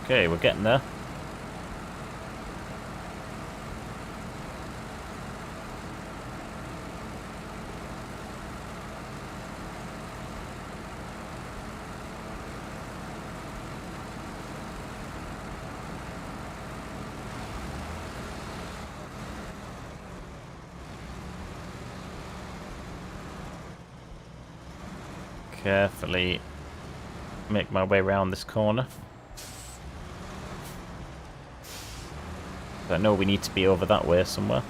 Okay, we're getting there. Carefully make my way around this corner. I know we need to be over that way somewhere.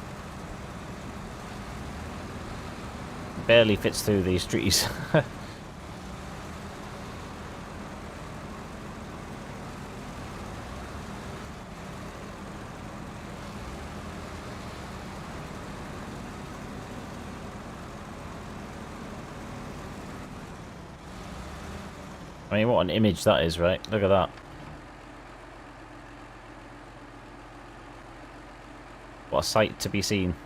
Barely fits through these trees. I mean, what an image that is, right? Look at that. What a sight to be seen.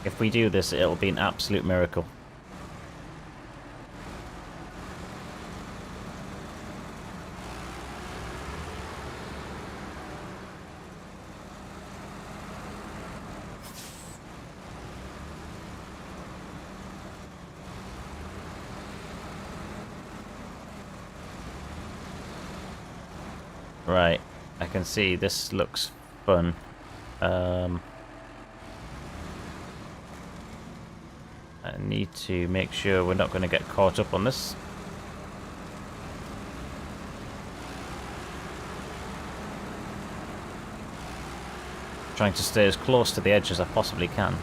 If we do this, it'll be an absolute miracle. Right, I can see this looks fun. I need to make sure we're not going to get caught up on this. Trying to stay as close to the edge as I possibly can.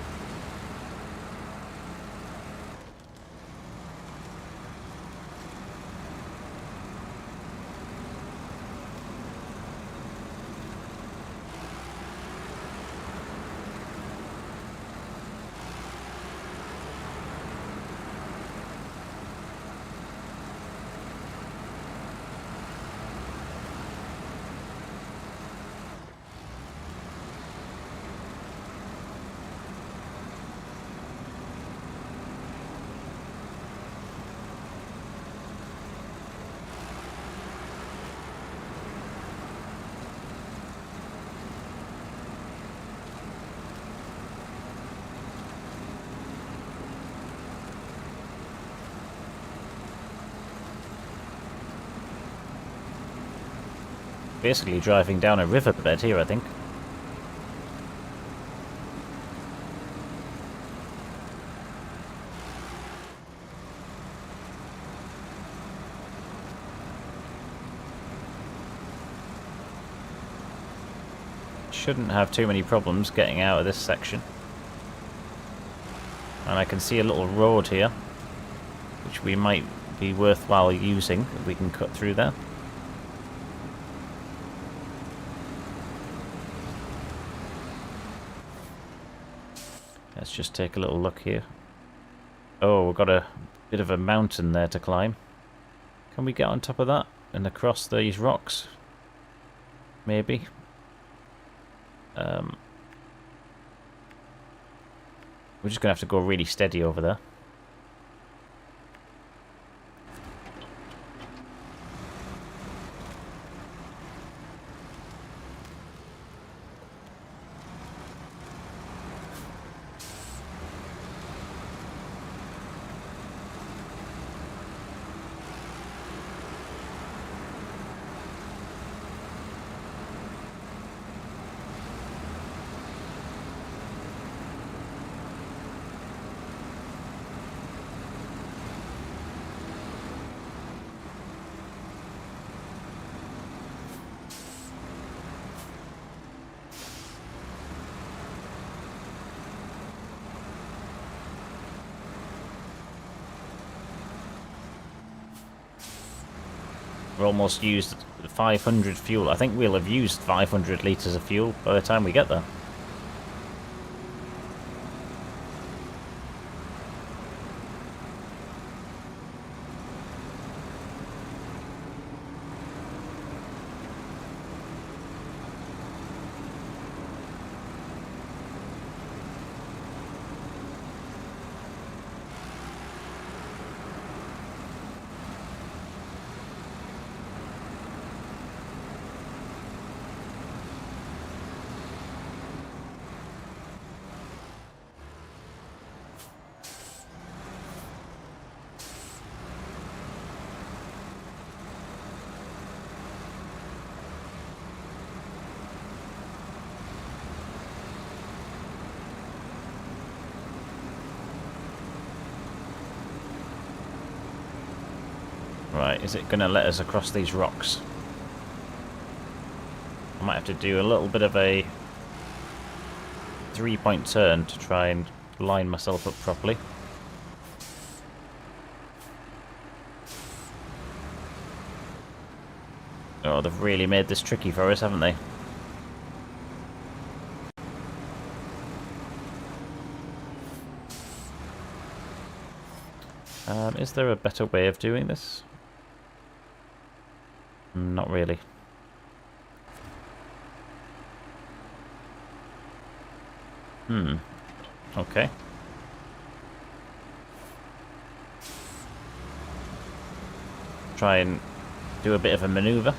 Basically driving down a riverbed here, I think. Shouldn't have too many problems getting out of this section. And I can see a little road here, which we might be worthwhile using if we can cut through there. Let's just take a little look here. Oh, we've got a bit of a mountain there to climb. Can we get on top of that and across these rocks? Maybe. We're just going to have to go really steady over there. We're almost used 500 fuel. I think we'll have used 500 litres of fuel by the time we get there. Right, is it going to let us across these rocks? I might have to do a little bit of a 3-point turn to try and line myself up properly. Oh, they've really made this tricky for us, haven't they? Is there a better way of doing this? Not really. Okay. Try and do a bit of a maneuver.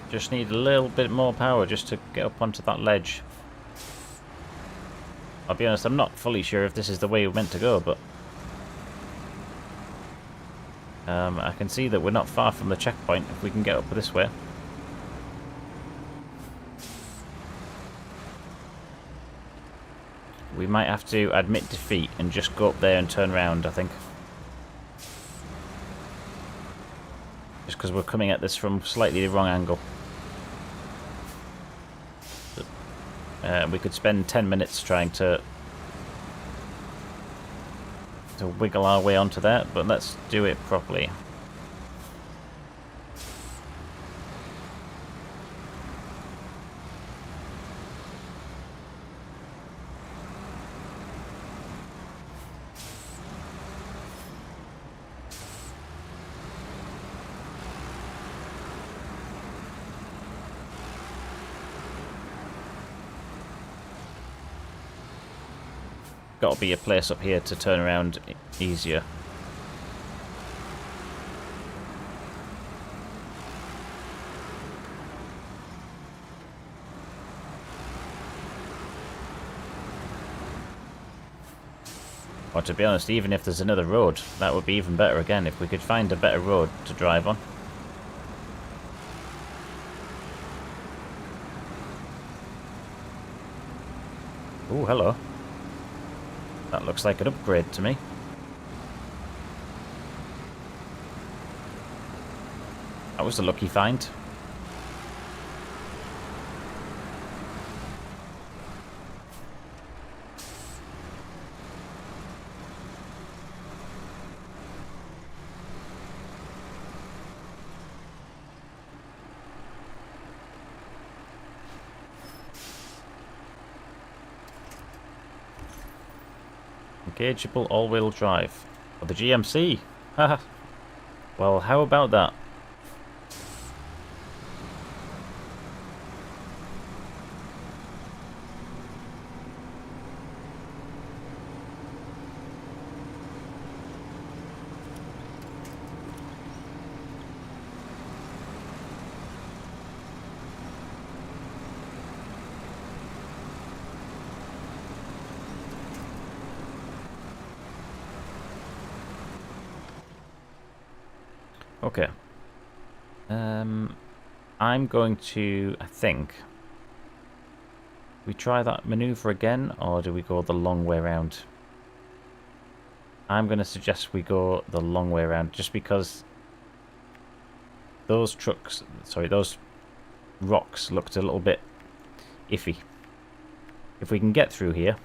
Just need a little bit more power just to get up onto that ledge. I'll be honest, I'm not fully sure if this is the way we're meant to go, but I can see that we're not far from the checkpoint if we can get up this way. We might have to admit defeat and just go up there and turn around, I think. Just because we're coming at this from slightly the wrong angle. We could spend 10 minutes trying to wiggle our way onto that, but let's do it properly. Got to be a place up here to turn around easier. Or to be honest, even if there's another road, that would be even better again, if we could find a better road to drive on. Oh, hello. That looks like an upgrade to me. That was a lucky find. Engageable all-wheel drive. Oh, the GMC! Haha. Well, how about that? Okay. I'm going to, I think, we try that maneuver again, or do we go the long way around? I'm going to suggest we go the long way around, just because those trucks, sorry, those rocks looked a little bit iffy. If we can get through here,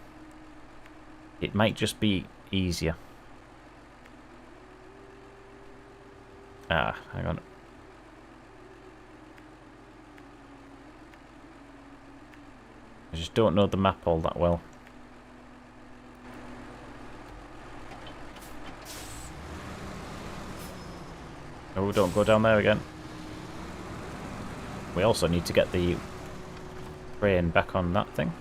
it might just be easier. Ah, hang on. I just don't know the map all that well. Oh, don't go down there again. We also need to get the crane back on that thing.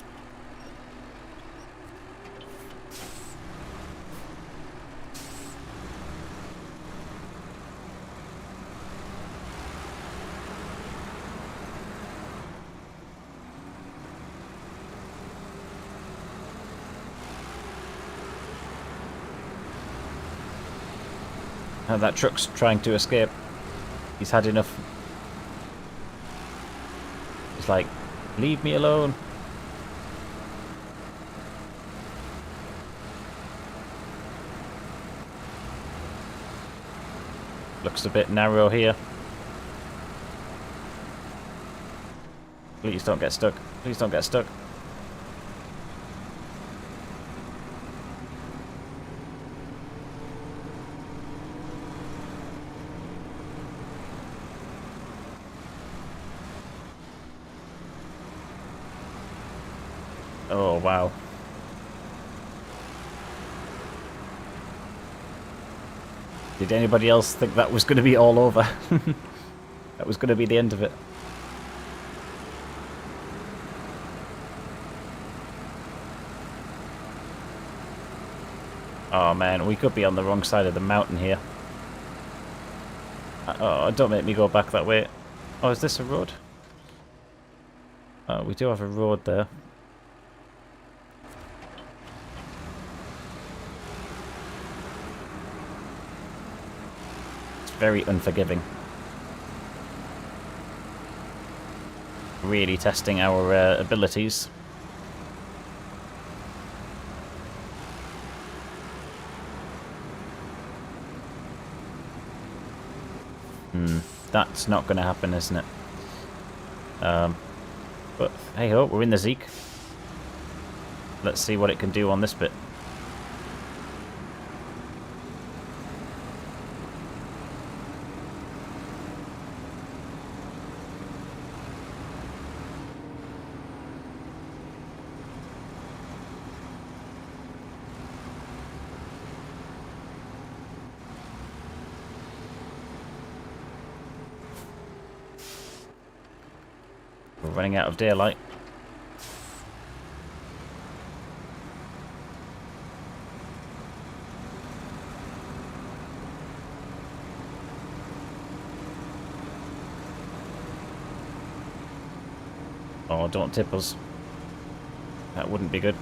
That truck's trying to escape. He's had enough. He's like, leave me alone. Looks a bit narrow here. Please don't get stuck. Please don't get stuck. Oh, wow. Did anybody else think that was going to be all over? That was going to be the end of it. Oh man, we could be on the wrong side of the mountain here. Oh, don't make me go back that way. Oh, is this a road? Oh, we do have a road there. Very unforgiving. Really testing our abilities. That's not going to happen, isn't it? But hey ho, we're in the Zeke. Let's see what it can do on this bit. We're running out of daylight. Oh, don't tip us. That wouldn't be good.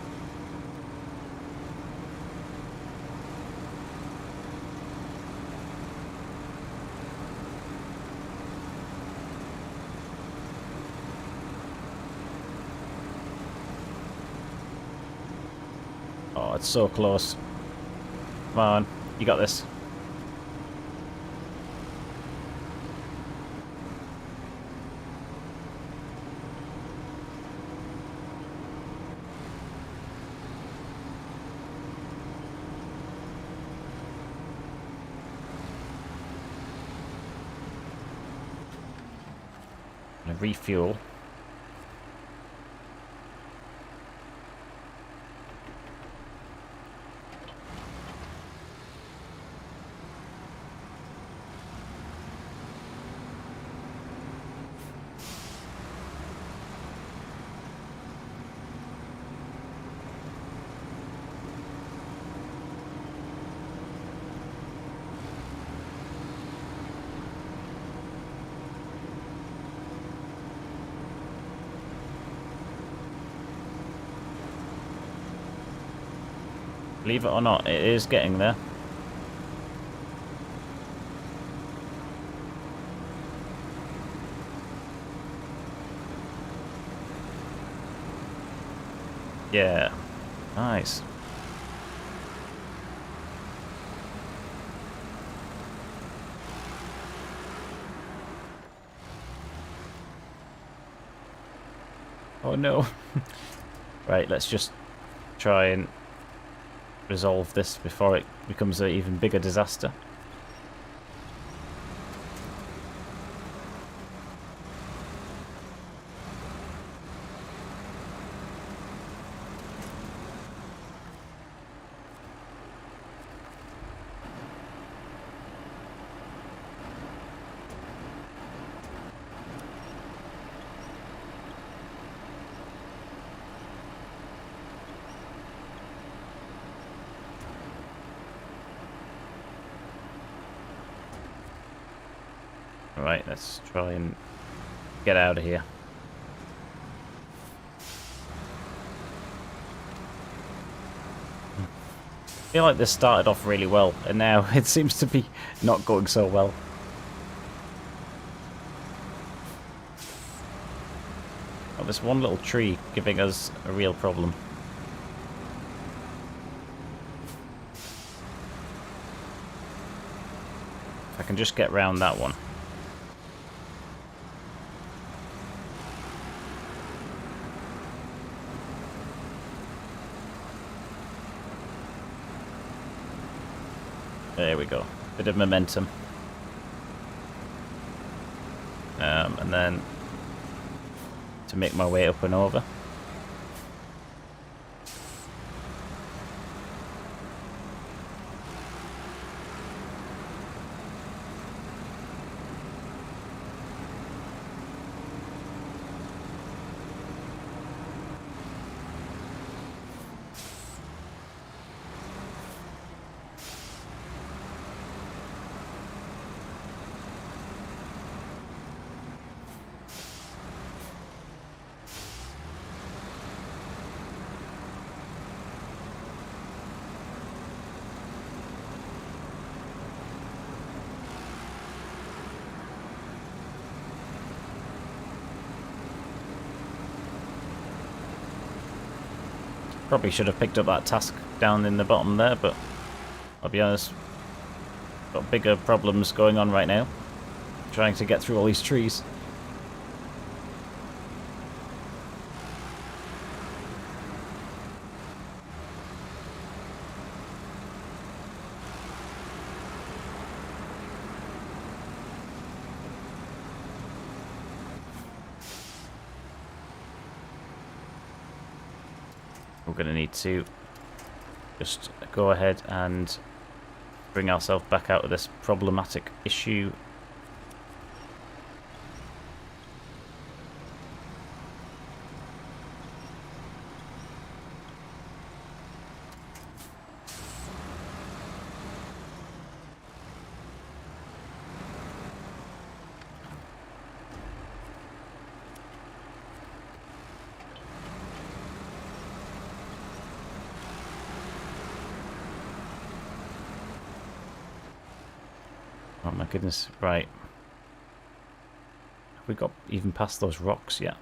it's so close. Come on, you got this. Refuel. Believe it or not, it is getting there. Yeah. Nice. Oh no. Right, let's just try and resolve this before it becomes an even bigger disaster. Alright, let's try and get out of here. I feel like this started off really well, and now it seems to be not going so well. Oh, there's one little tree giving us a real problem. If I can just get round that one. There we go. Bit of momentum. And then to make my way up and over. Probably should have picked up that task down in the bottom there, but I'll be honest, got bigger problems going on right now. Trying to get through all these trees. We're going to need to just go ahead and bring ourselves back out of this problematic issue. Oh my goodness, right. Have we got even past those rocks yet?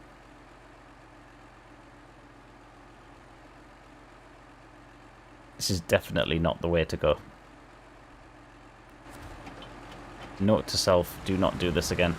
This is definitely not the way to go. Note to self, do not do this again.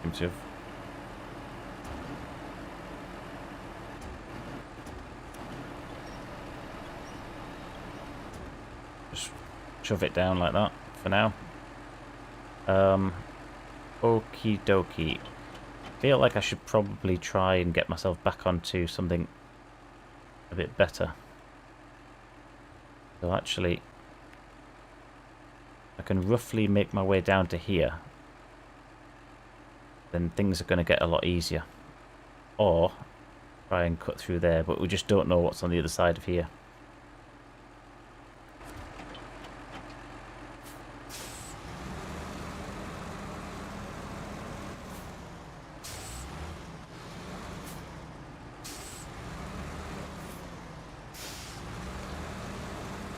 Seems to have. Just shove it down like that for now. Okie dokie. Feel like I should probably try and get myself back onto something a bit better. So actually, I can roughly make my way down to here. Then things are going to get a lot easier. Or try and cut through there, but we just don't know what's on the other side of here.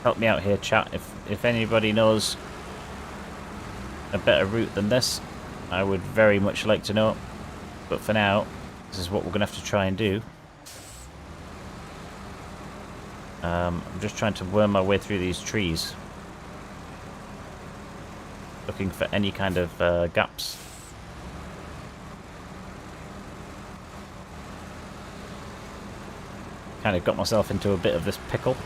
Help me out here, chat. If anybody knows a better route than this, I would very much like to know. But for now, this is what we're going to have to try and do. I'm just trying to worm my way through these trees. Looking for any kind of gaps. Kind of got myself into a bit of this pickle.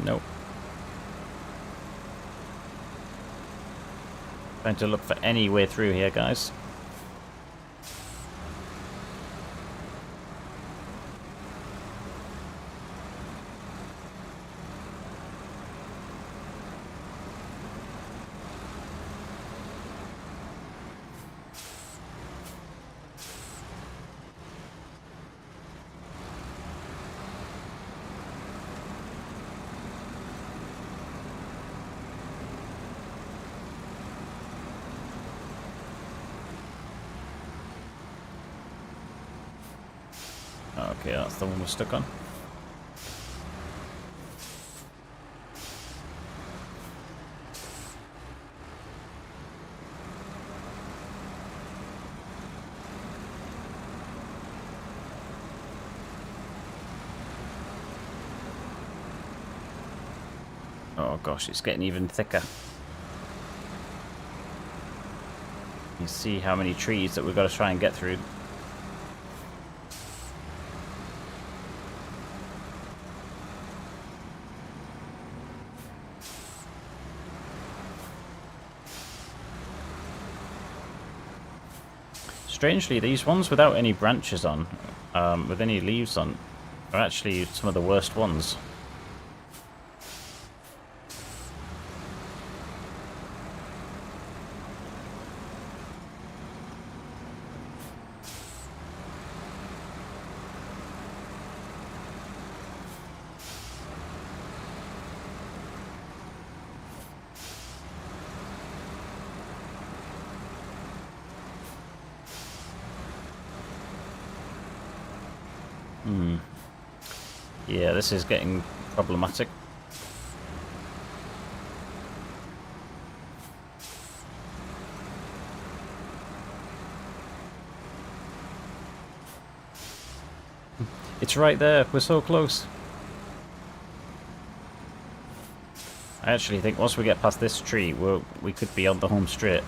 Nope. Trying to look for any way through here, guys. Okay, that's the one we're stuck on. Oh gosh, it's getting even thicker. You see how many trees that we've got to try and get through. Strangely, these ones without any branches on, with any leaves on, are actually some of the worst ones. Hmm. Yeah, this is getting problematic. It's right there. We're so close. I actually think once we get past this tree, we could be on the home straight.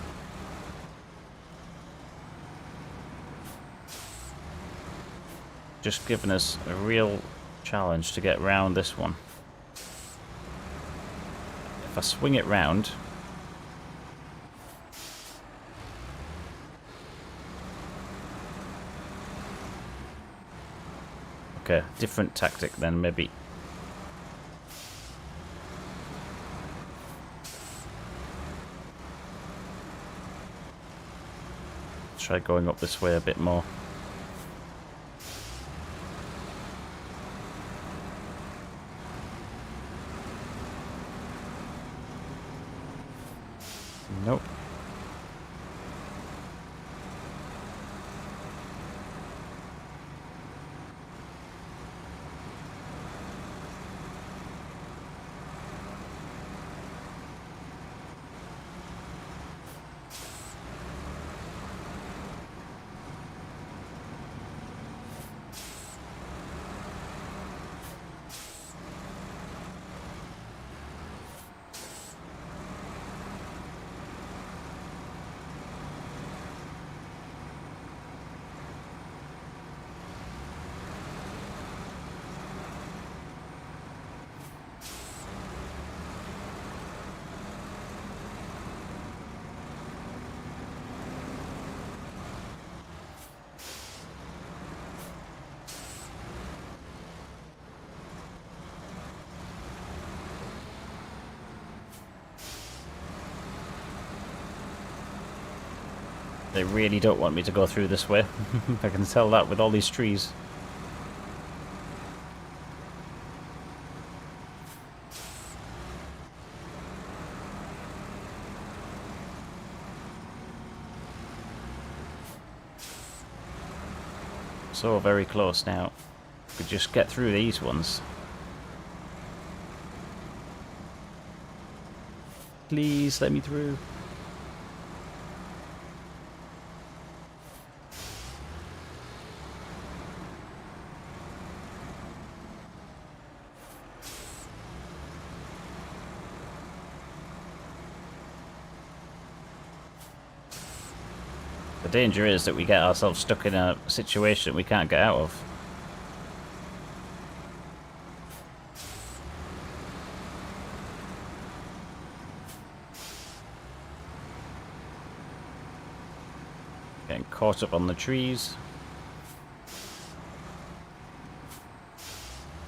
Just giving us a real challenge to get round this one. If I swing it round... Okay, different tactic then, maybe. Try going up this way a bit more. Nope. They really don't want me to go through this way. I can tell that with all these trees. So very close now. If we just get through these ones. Please let me through. The danger is that we get ourselves stuck in a situation we can't get out of. Getting caught up on the trees.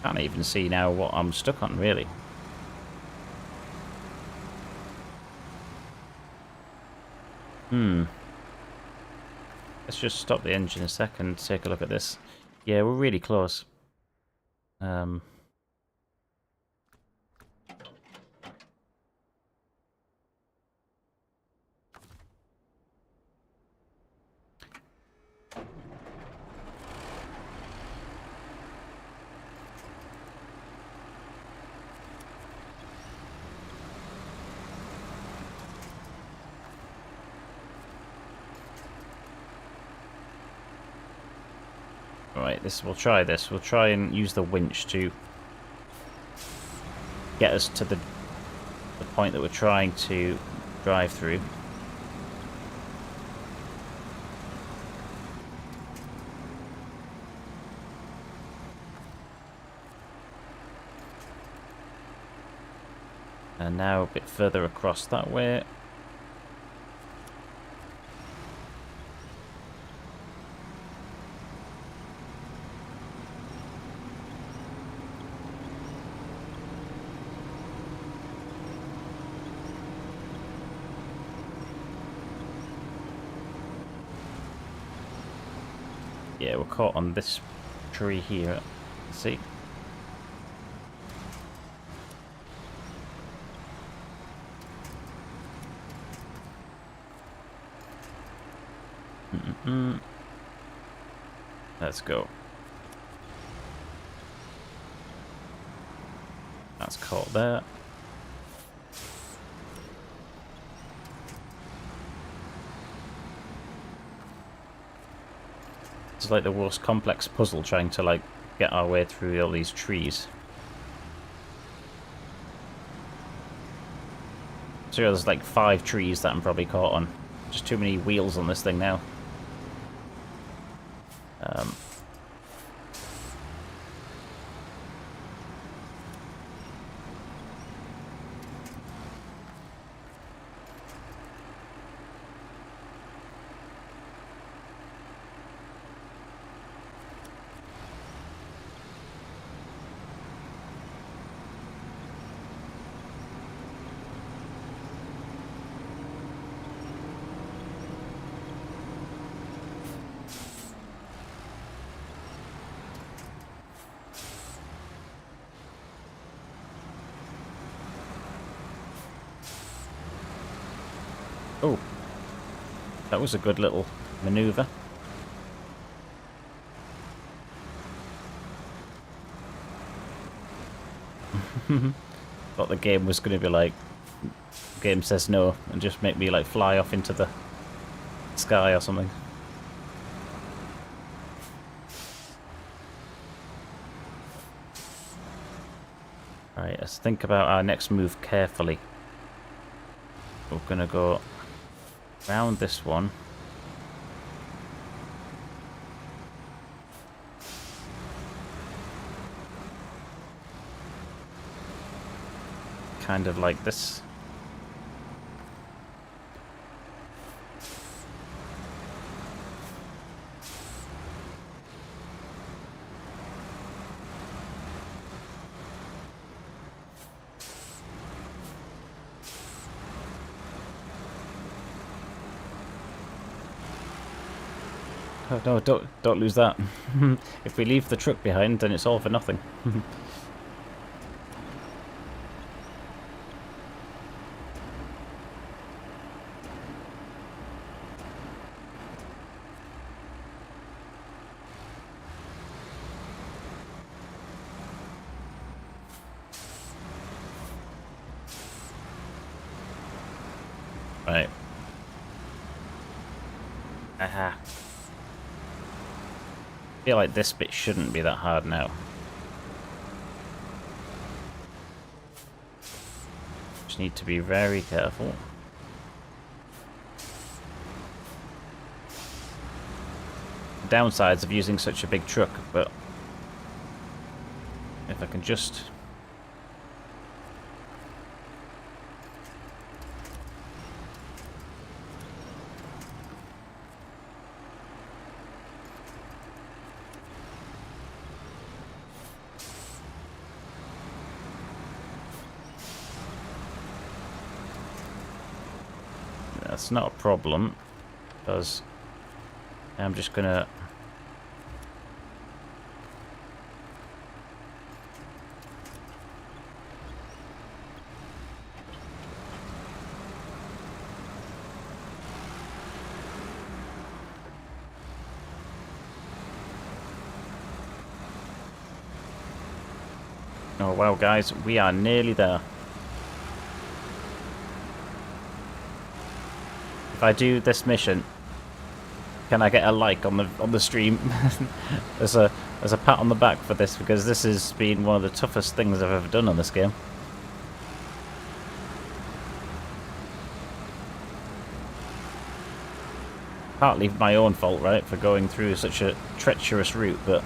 Can't even see now what I'm stuck on, really. Let's just stop the engine a second, take a look at this. Yeah, we're really close. Right, we'll try this. We'll try and use the winch to get us to the point that we're trying to drive through. And now a bit further across that way. Yeah, we're caught on this tree here. Let's see. Let's go. That's caught there. It's like the most complex puzzle trying to like get our way through all these trees. So there's like 5 trees that I'm probably caught on. Just too many wheels on this thing now. Oh, that was a good little maneuver. Thought the game was going to be like, game says no, and just make me like fly off into the sky or something. Alright, let's think about our next move carefully. We're going to go around this one. Kind of like this. Oh, no, don't lose that. If we leave the truck behind, then it's all for nothing. Right. Aha. I feel like this bit shouldn't be that hard now. Just need to be very careful. The downsides of using such a big truck, but if I can just... That's not a problem, because I'm just gonna... Oh wow, guys, we are nearly there. If I do this mission, can I get a like on the stream? There's a pat on the back for this, because this has been one of the toughest things I've ever done on this game. Partly my own fault, right, for going through such a treacherous route, but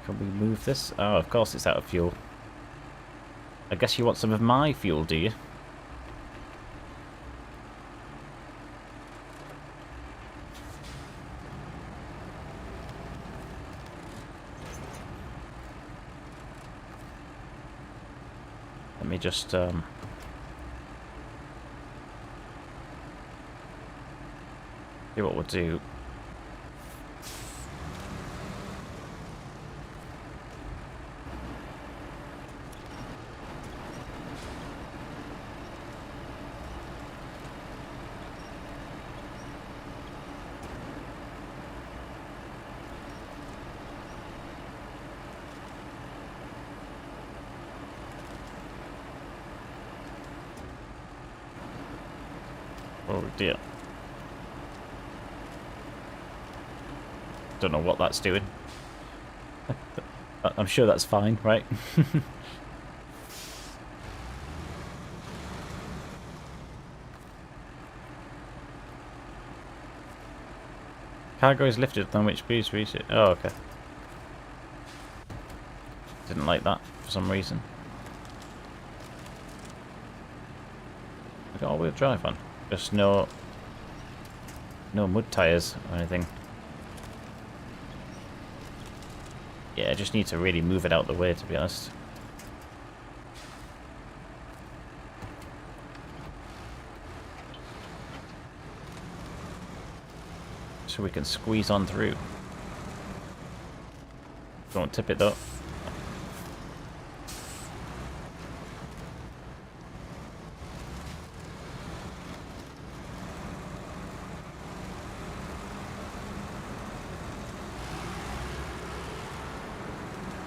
can we move this? Oh, of course it's out of fuel. I guess you want some of my fuel, do you? Let me just see what we'll do. Oh dear. Don't know what that's doing. I'm sure that's fine, right? Cargo is lifted on which please reach it. Oh, okay. Didn't like that for some reason. I got all-wheel drive on. Just no mud tyres or anything. Yeah, I just need to really move it out the way, to be honest. So we can squeeze on through. Don't tip it though.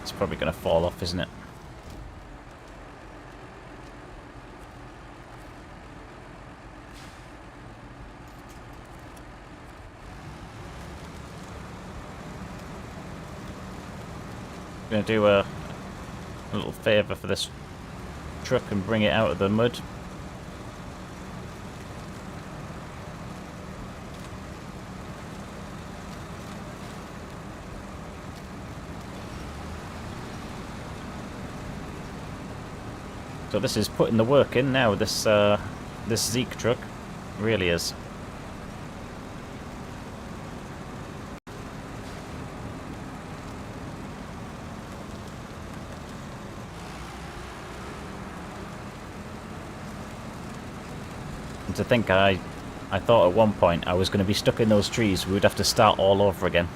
It's probably going to fall off, isn't it? I'm going to do a little favour for this truck and bring it out of the mud. So this is putting the work in now, this Zeke truck. Really is. And to think I thought at one point I was going to be stuck in those trees, we would have to start all over again.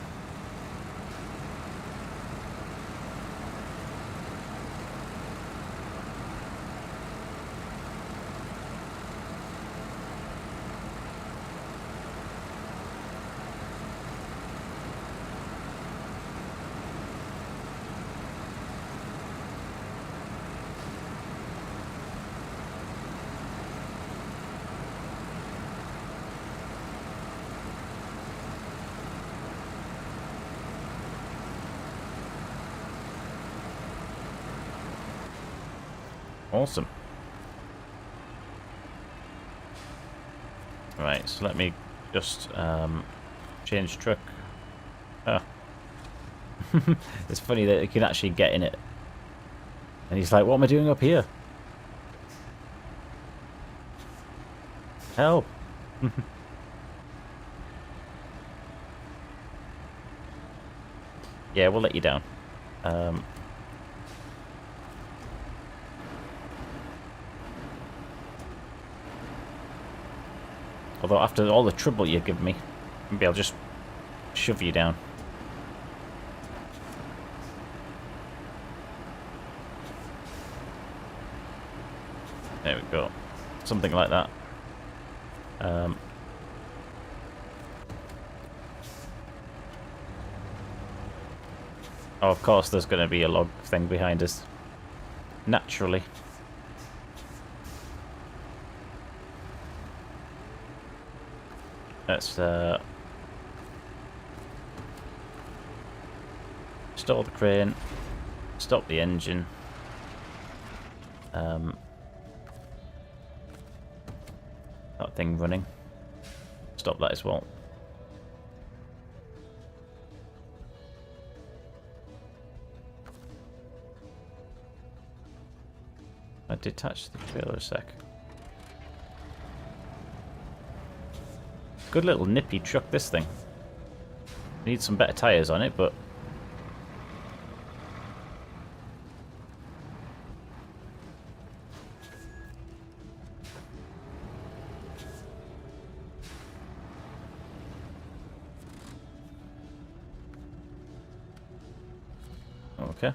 Awesome. Right, so let me just change truck. Oh. It's funny that you can actually get in it. And he's like, what am I doing up here? Help! Yeah, we'll let you down. Although after all the trouble you've given me, maybe I'll just shove you down. There we go. Something like that. Oh, of course there's going to be a log thing behind us. Naturally. Let's stall the crane, stop the engine. That thing running. Stop that as well. I detached the trailer a sec. Good little nippy truck, this thing. Needs some better tyres on it, but... Okay.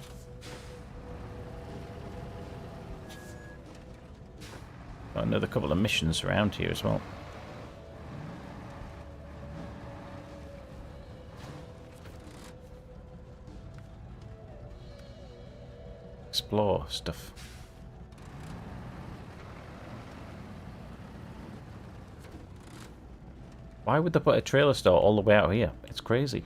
Got another couple of missions around here as well. Explore stuff. Why would they put a trailer store all the way out here? It's crazy.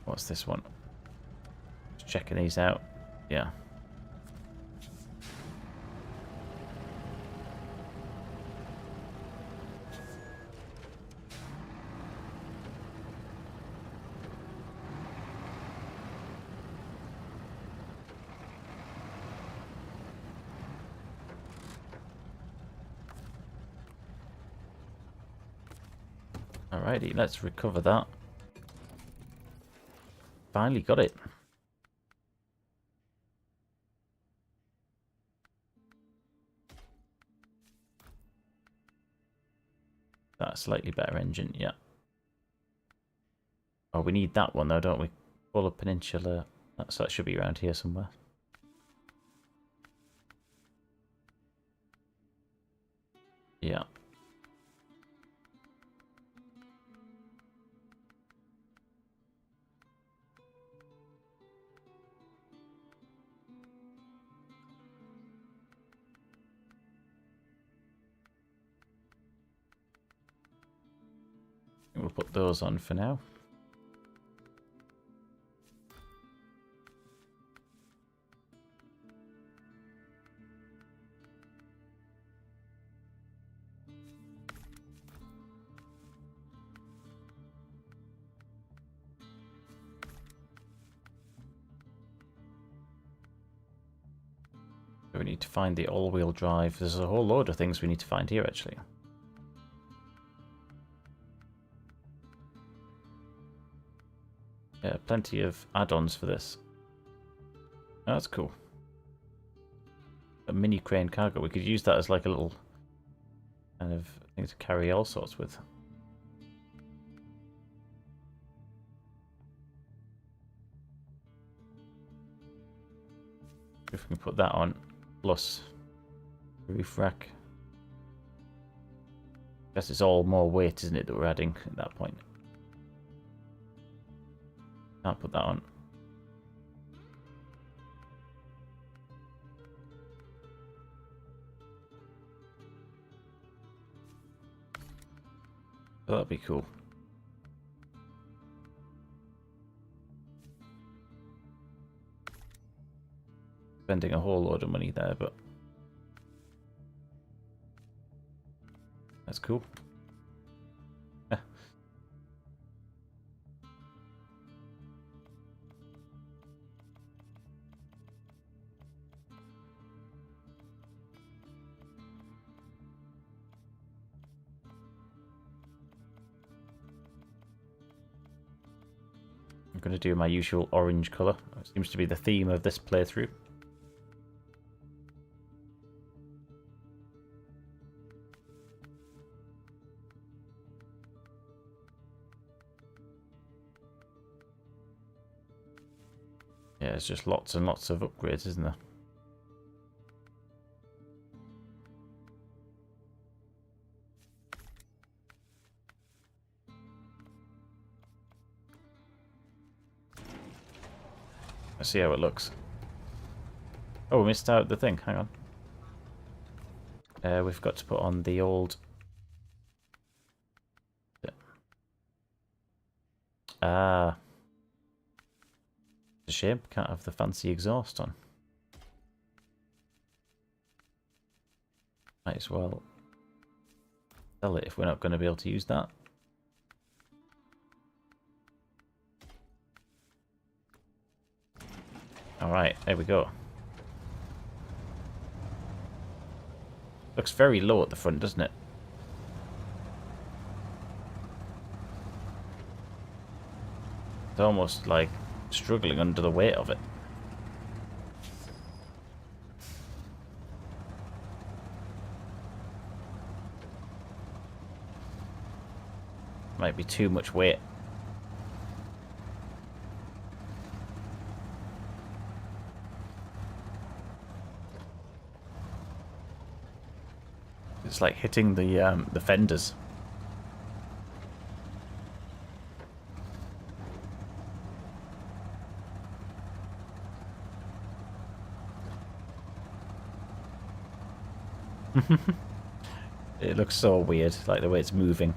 What's this one? Just checking these out. Yeah. Alrighty, let's recover that. Finally got it. That's a slightly better engine, yeah. Oh, we need that one though, don't we? Polar Peninsula. So that should be around here somewhere. Yeah. We'll put those on for now. We need to find the all-wheel drive. There's a whole load of things we need to find here, actually. Yeah, plenty of add-ons for this. Oh, that's cool. A mini crane cargo. We could use that as like a little kind of thing to carry all sorts with. If we can put that on, plus roof rack. Guess it's all more weight, isn't it, that we're adding at that point? Can't put that on. So that'd be cool. Spending a whole load of money there, but that's cool. I'm going to do my usual orange colour. It seems to be the theme of this playthrough. Yeah, it's just lots and lots of upgrades, isn't there? Let's see how it looks. Oh, we missed out the thing. Hang on. We've got to put on the old... Ah. It's a shame. Can't have the fancy exhaust on. Might as well sell it if we're not going to be able to use that. Alright, there we go. Looks very low at the front, doesn't it? It's almost like struggling under the weight of it. Might be too much weight. It's like hitting the fenders. It looks so weird, like the way it's moving.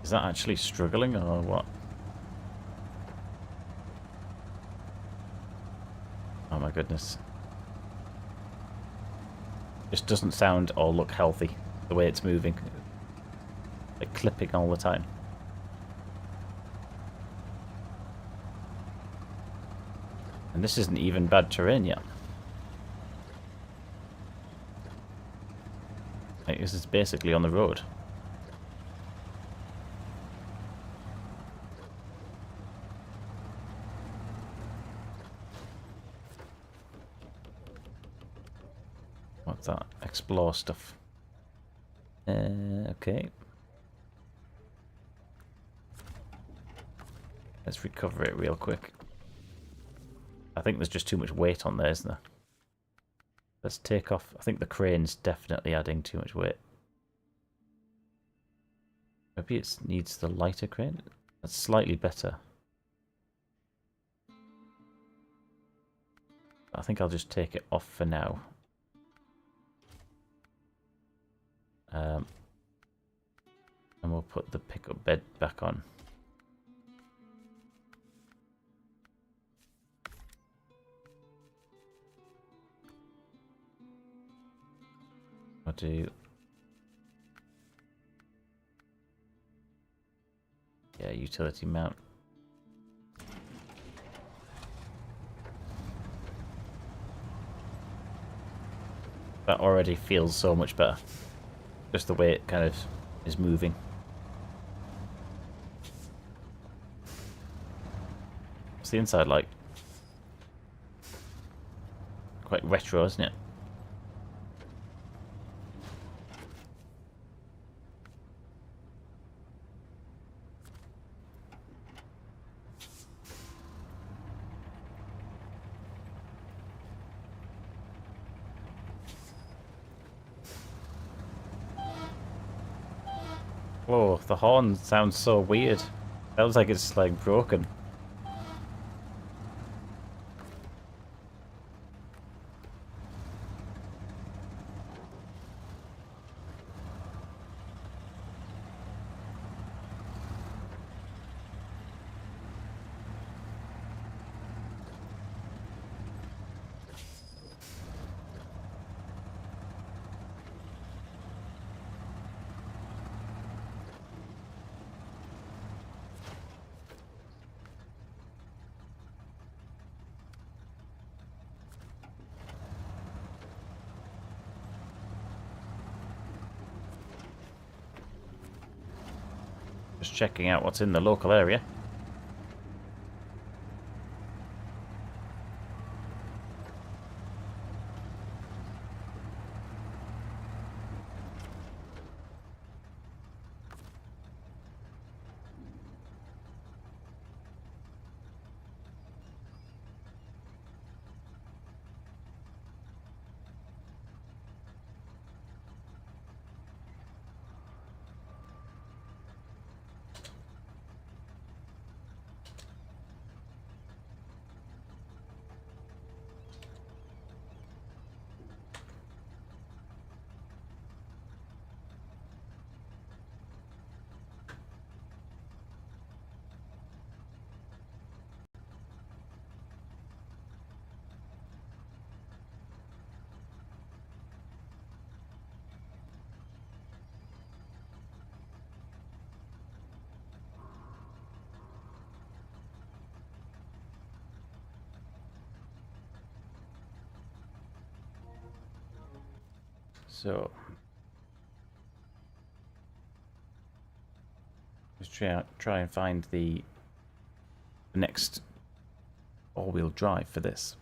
Is that actually struggling or what? Oh my goodness. Just doesn't sound or look healthy, the way it's moving. Like clipping all the time. And this isn't even bad terrain yet. Like, this is basically on the road. What's that? Explore stuff. Okay. Let's recover it real quick. I think there's just too much weight on there, isn't there? Let's take off. I think the crane's definitely adding too much weight. Maybe it needs the lighter crane. That's slightly better. I think I'll just take it off for now. And we'll put the pickup bed back on. I'll do... yeah, utility mount. That already feels so much better. Just the way it kind of is moving. What's the inside like? Quite retro, isn't it? Whoa, the horn sounds so weird. Sounds like it's like broken. Just checking out what's in the local area. So, let's try and find the next all-wheel drive for this.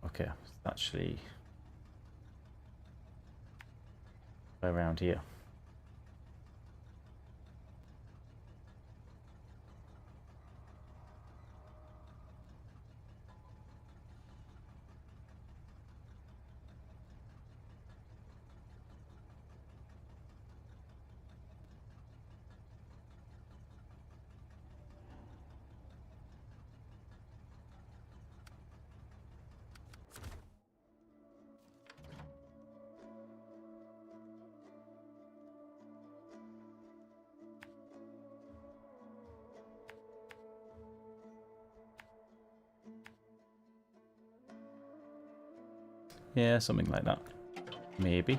Okay, it's actually around here. Yeah, something like that. Maybe.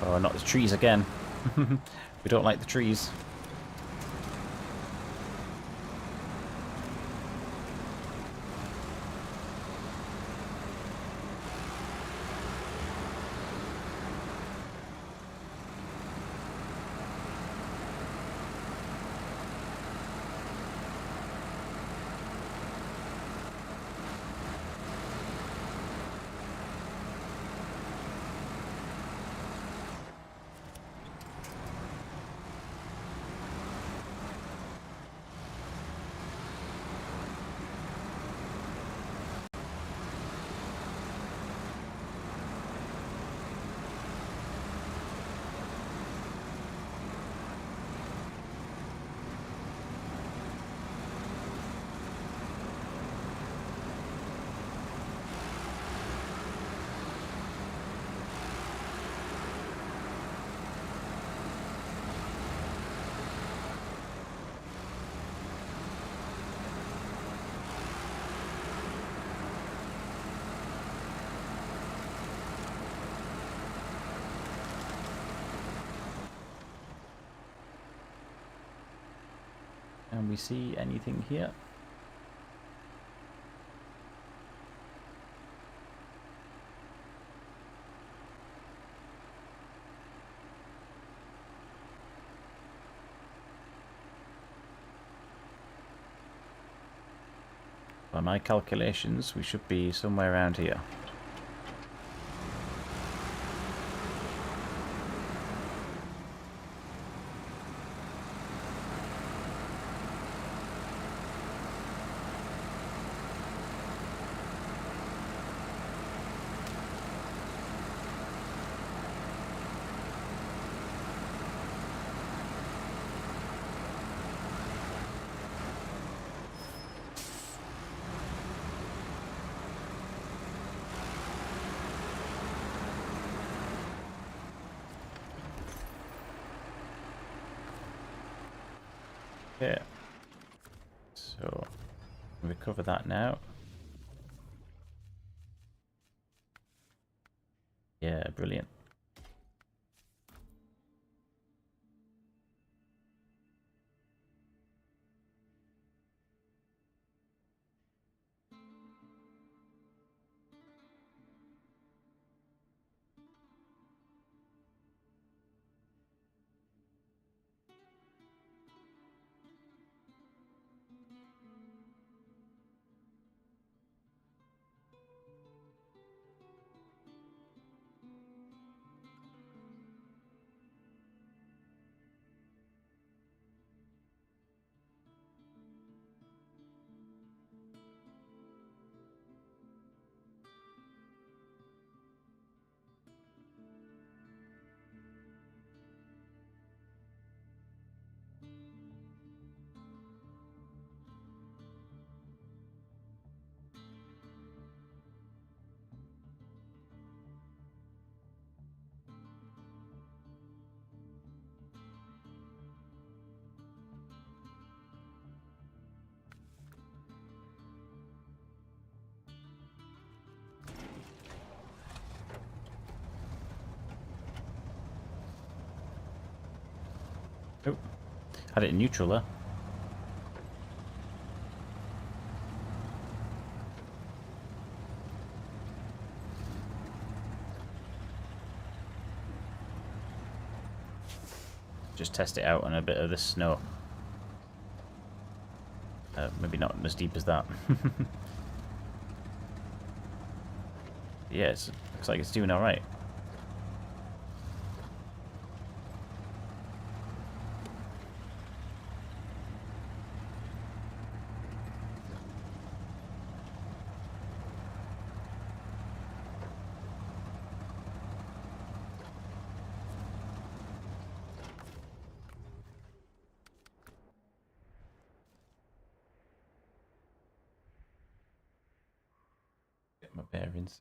Oh, not the trees again. We don't like the trees. Can we see anything here? By my calculations, we should be somewhere around here. Okay. So, recover that now. Yeah, brilliant. Oh, had it in neutral there. Just test it out on a bit of this snow. Maybe not as deep as that. Yeah, it looks like it's doing alright. Get my bearings.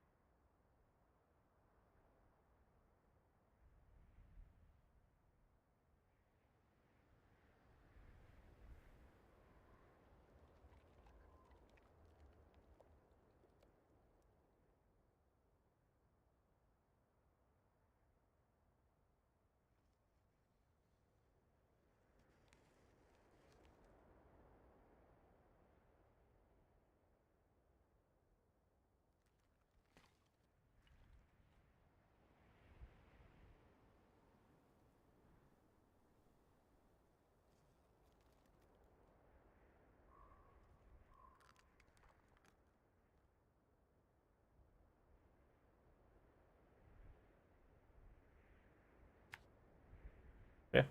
Yeah.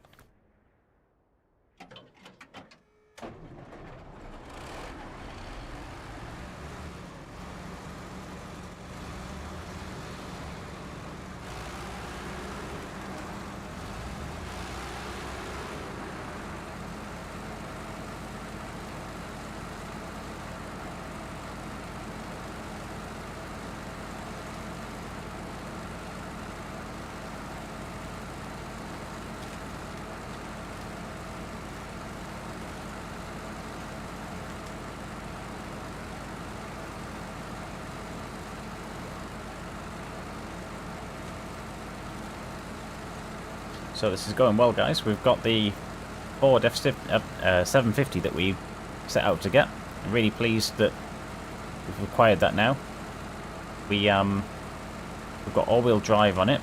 So this is going well, guys. We've got the Ford F750 that we set out to get. I'm really pleased that we've acquired that now. We've got all-wheel drive on it.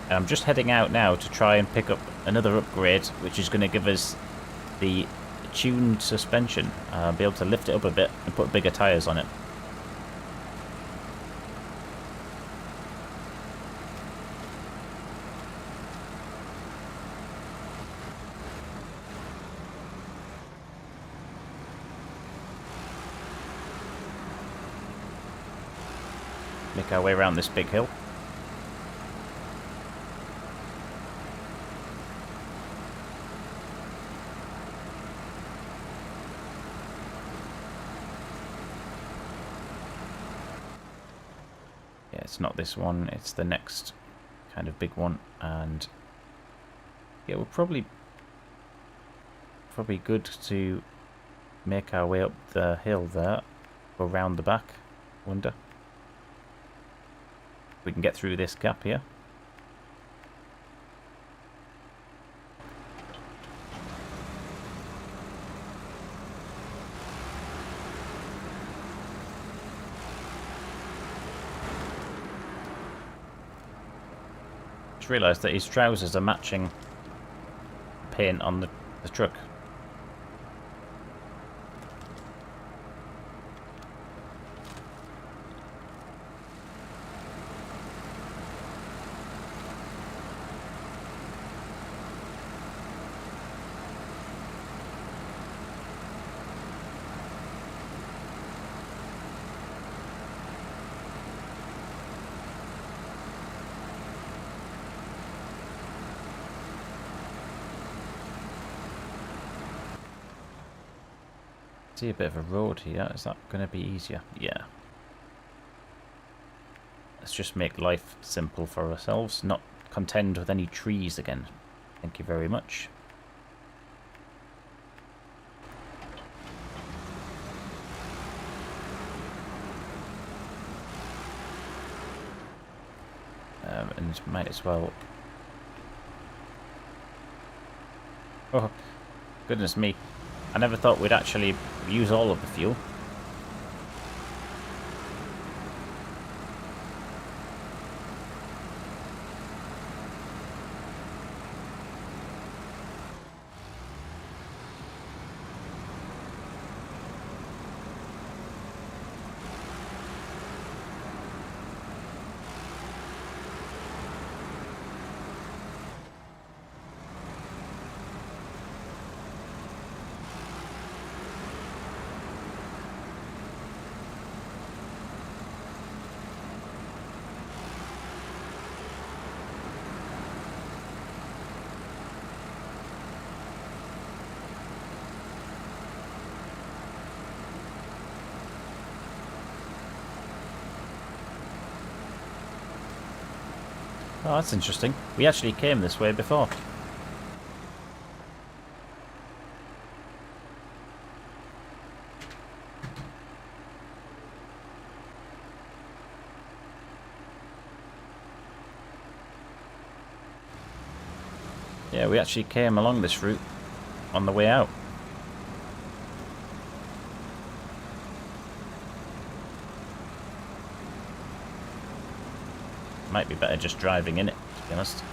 And I'm just heading out now to try and pick up another upgrade, which is going to give us the tuned suspension. Be able to lift it up a bit and put bigger tyres on it. Make our way around this big hill. Yeah, it's not this one, it's the next kind of big one, and yeah, we're probably good to make our way up the hill there, go round the back, wonder. We can get through this gap here. Just realised that his trousers are matching paint on the truck. See a bit of a road here. Is that going to be easier? Yeah. Let's just make life simple for ourselves, not contend with any trees again. Thank you very much. And might as well Oh, goodness me. I never thought we'd actually use all of the fuel. Oh, that's interesting. We actually came this way before. Yeah, we actually came along this route on the way out. Might be better just driving in it, to be honest.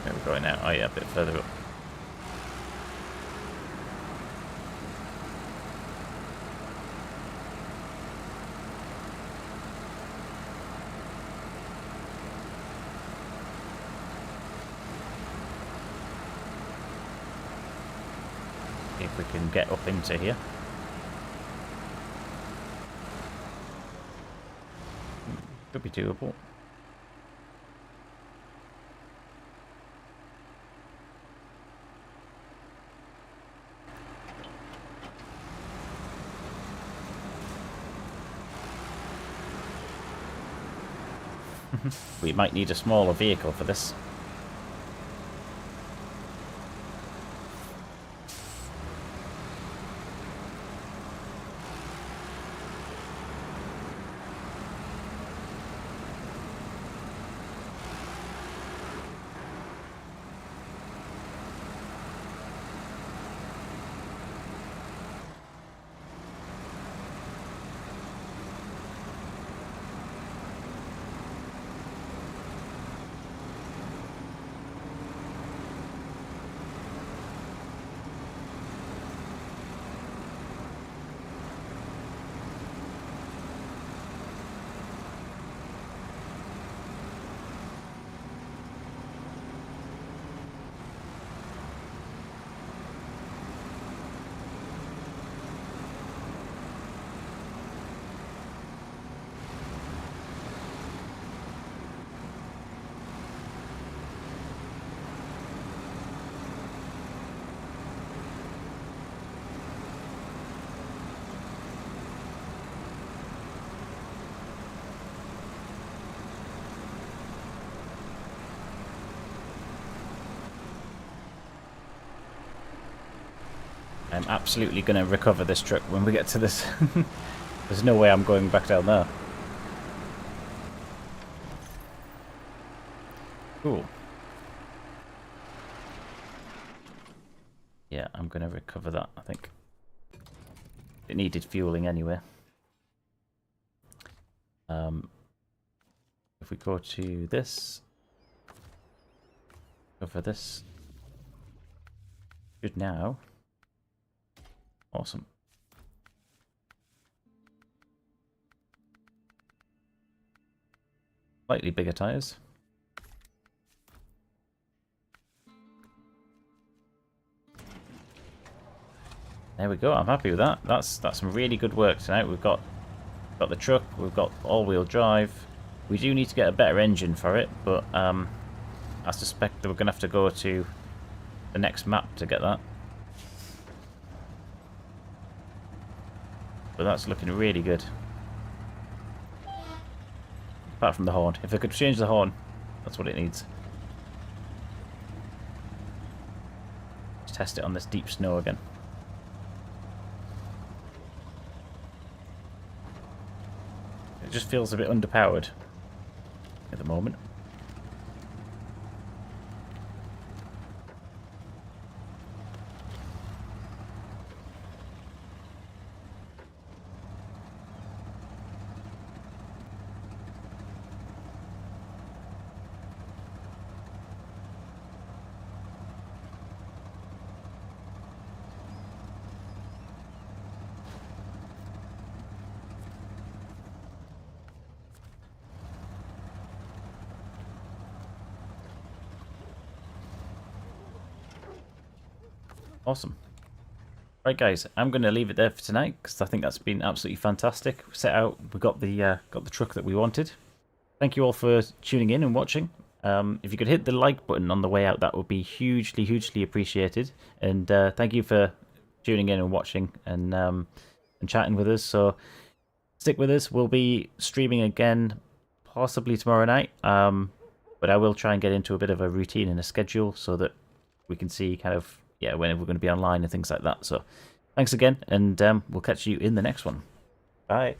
Where are we going now? Oh yeah, a bit further up. See if we can get up into here. Could be doable. We might need a smaller vehicle for this. I'm absolutely going to recover this truck when we get to this. There's no way I'm going back down there. Cool. Yeah, I'm going to recover that, I think. It needed fueling anyway. If we go to this, go for this. Good now. Awesome. Slightly bigger tires. There we go. I'm happy with that. That's some really good work tonight. We've got the truck. We've got all-wheel drive. We do need to get a better engine for it, but I suspect that we're gonna have to go to the next map to get that. So that's looking really good. Apart from the horn. If I could change the horn, that's what it needs. Let's test it on this deep snow again. It just feels a bit underpowered at the moment. Awesome. Right, guys, I'm going to leave it there for tonight because I think that's been absolutely fantastic. We set out, we got the truck that we wanted. Thank you all for tuning in and watching. If you could hit the like button on the way out, that would be hugely, hugely appreciated. And thank you for tuning in and watching and chatting with us. So stick with us. We'll be streaming again, possibly tomorrow night. But I will try and get into a bit of a routine and a schedule so that we can see kind of when we're going to be online and things like that. So thanks again, and we'll catch you in the next one. Bye.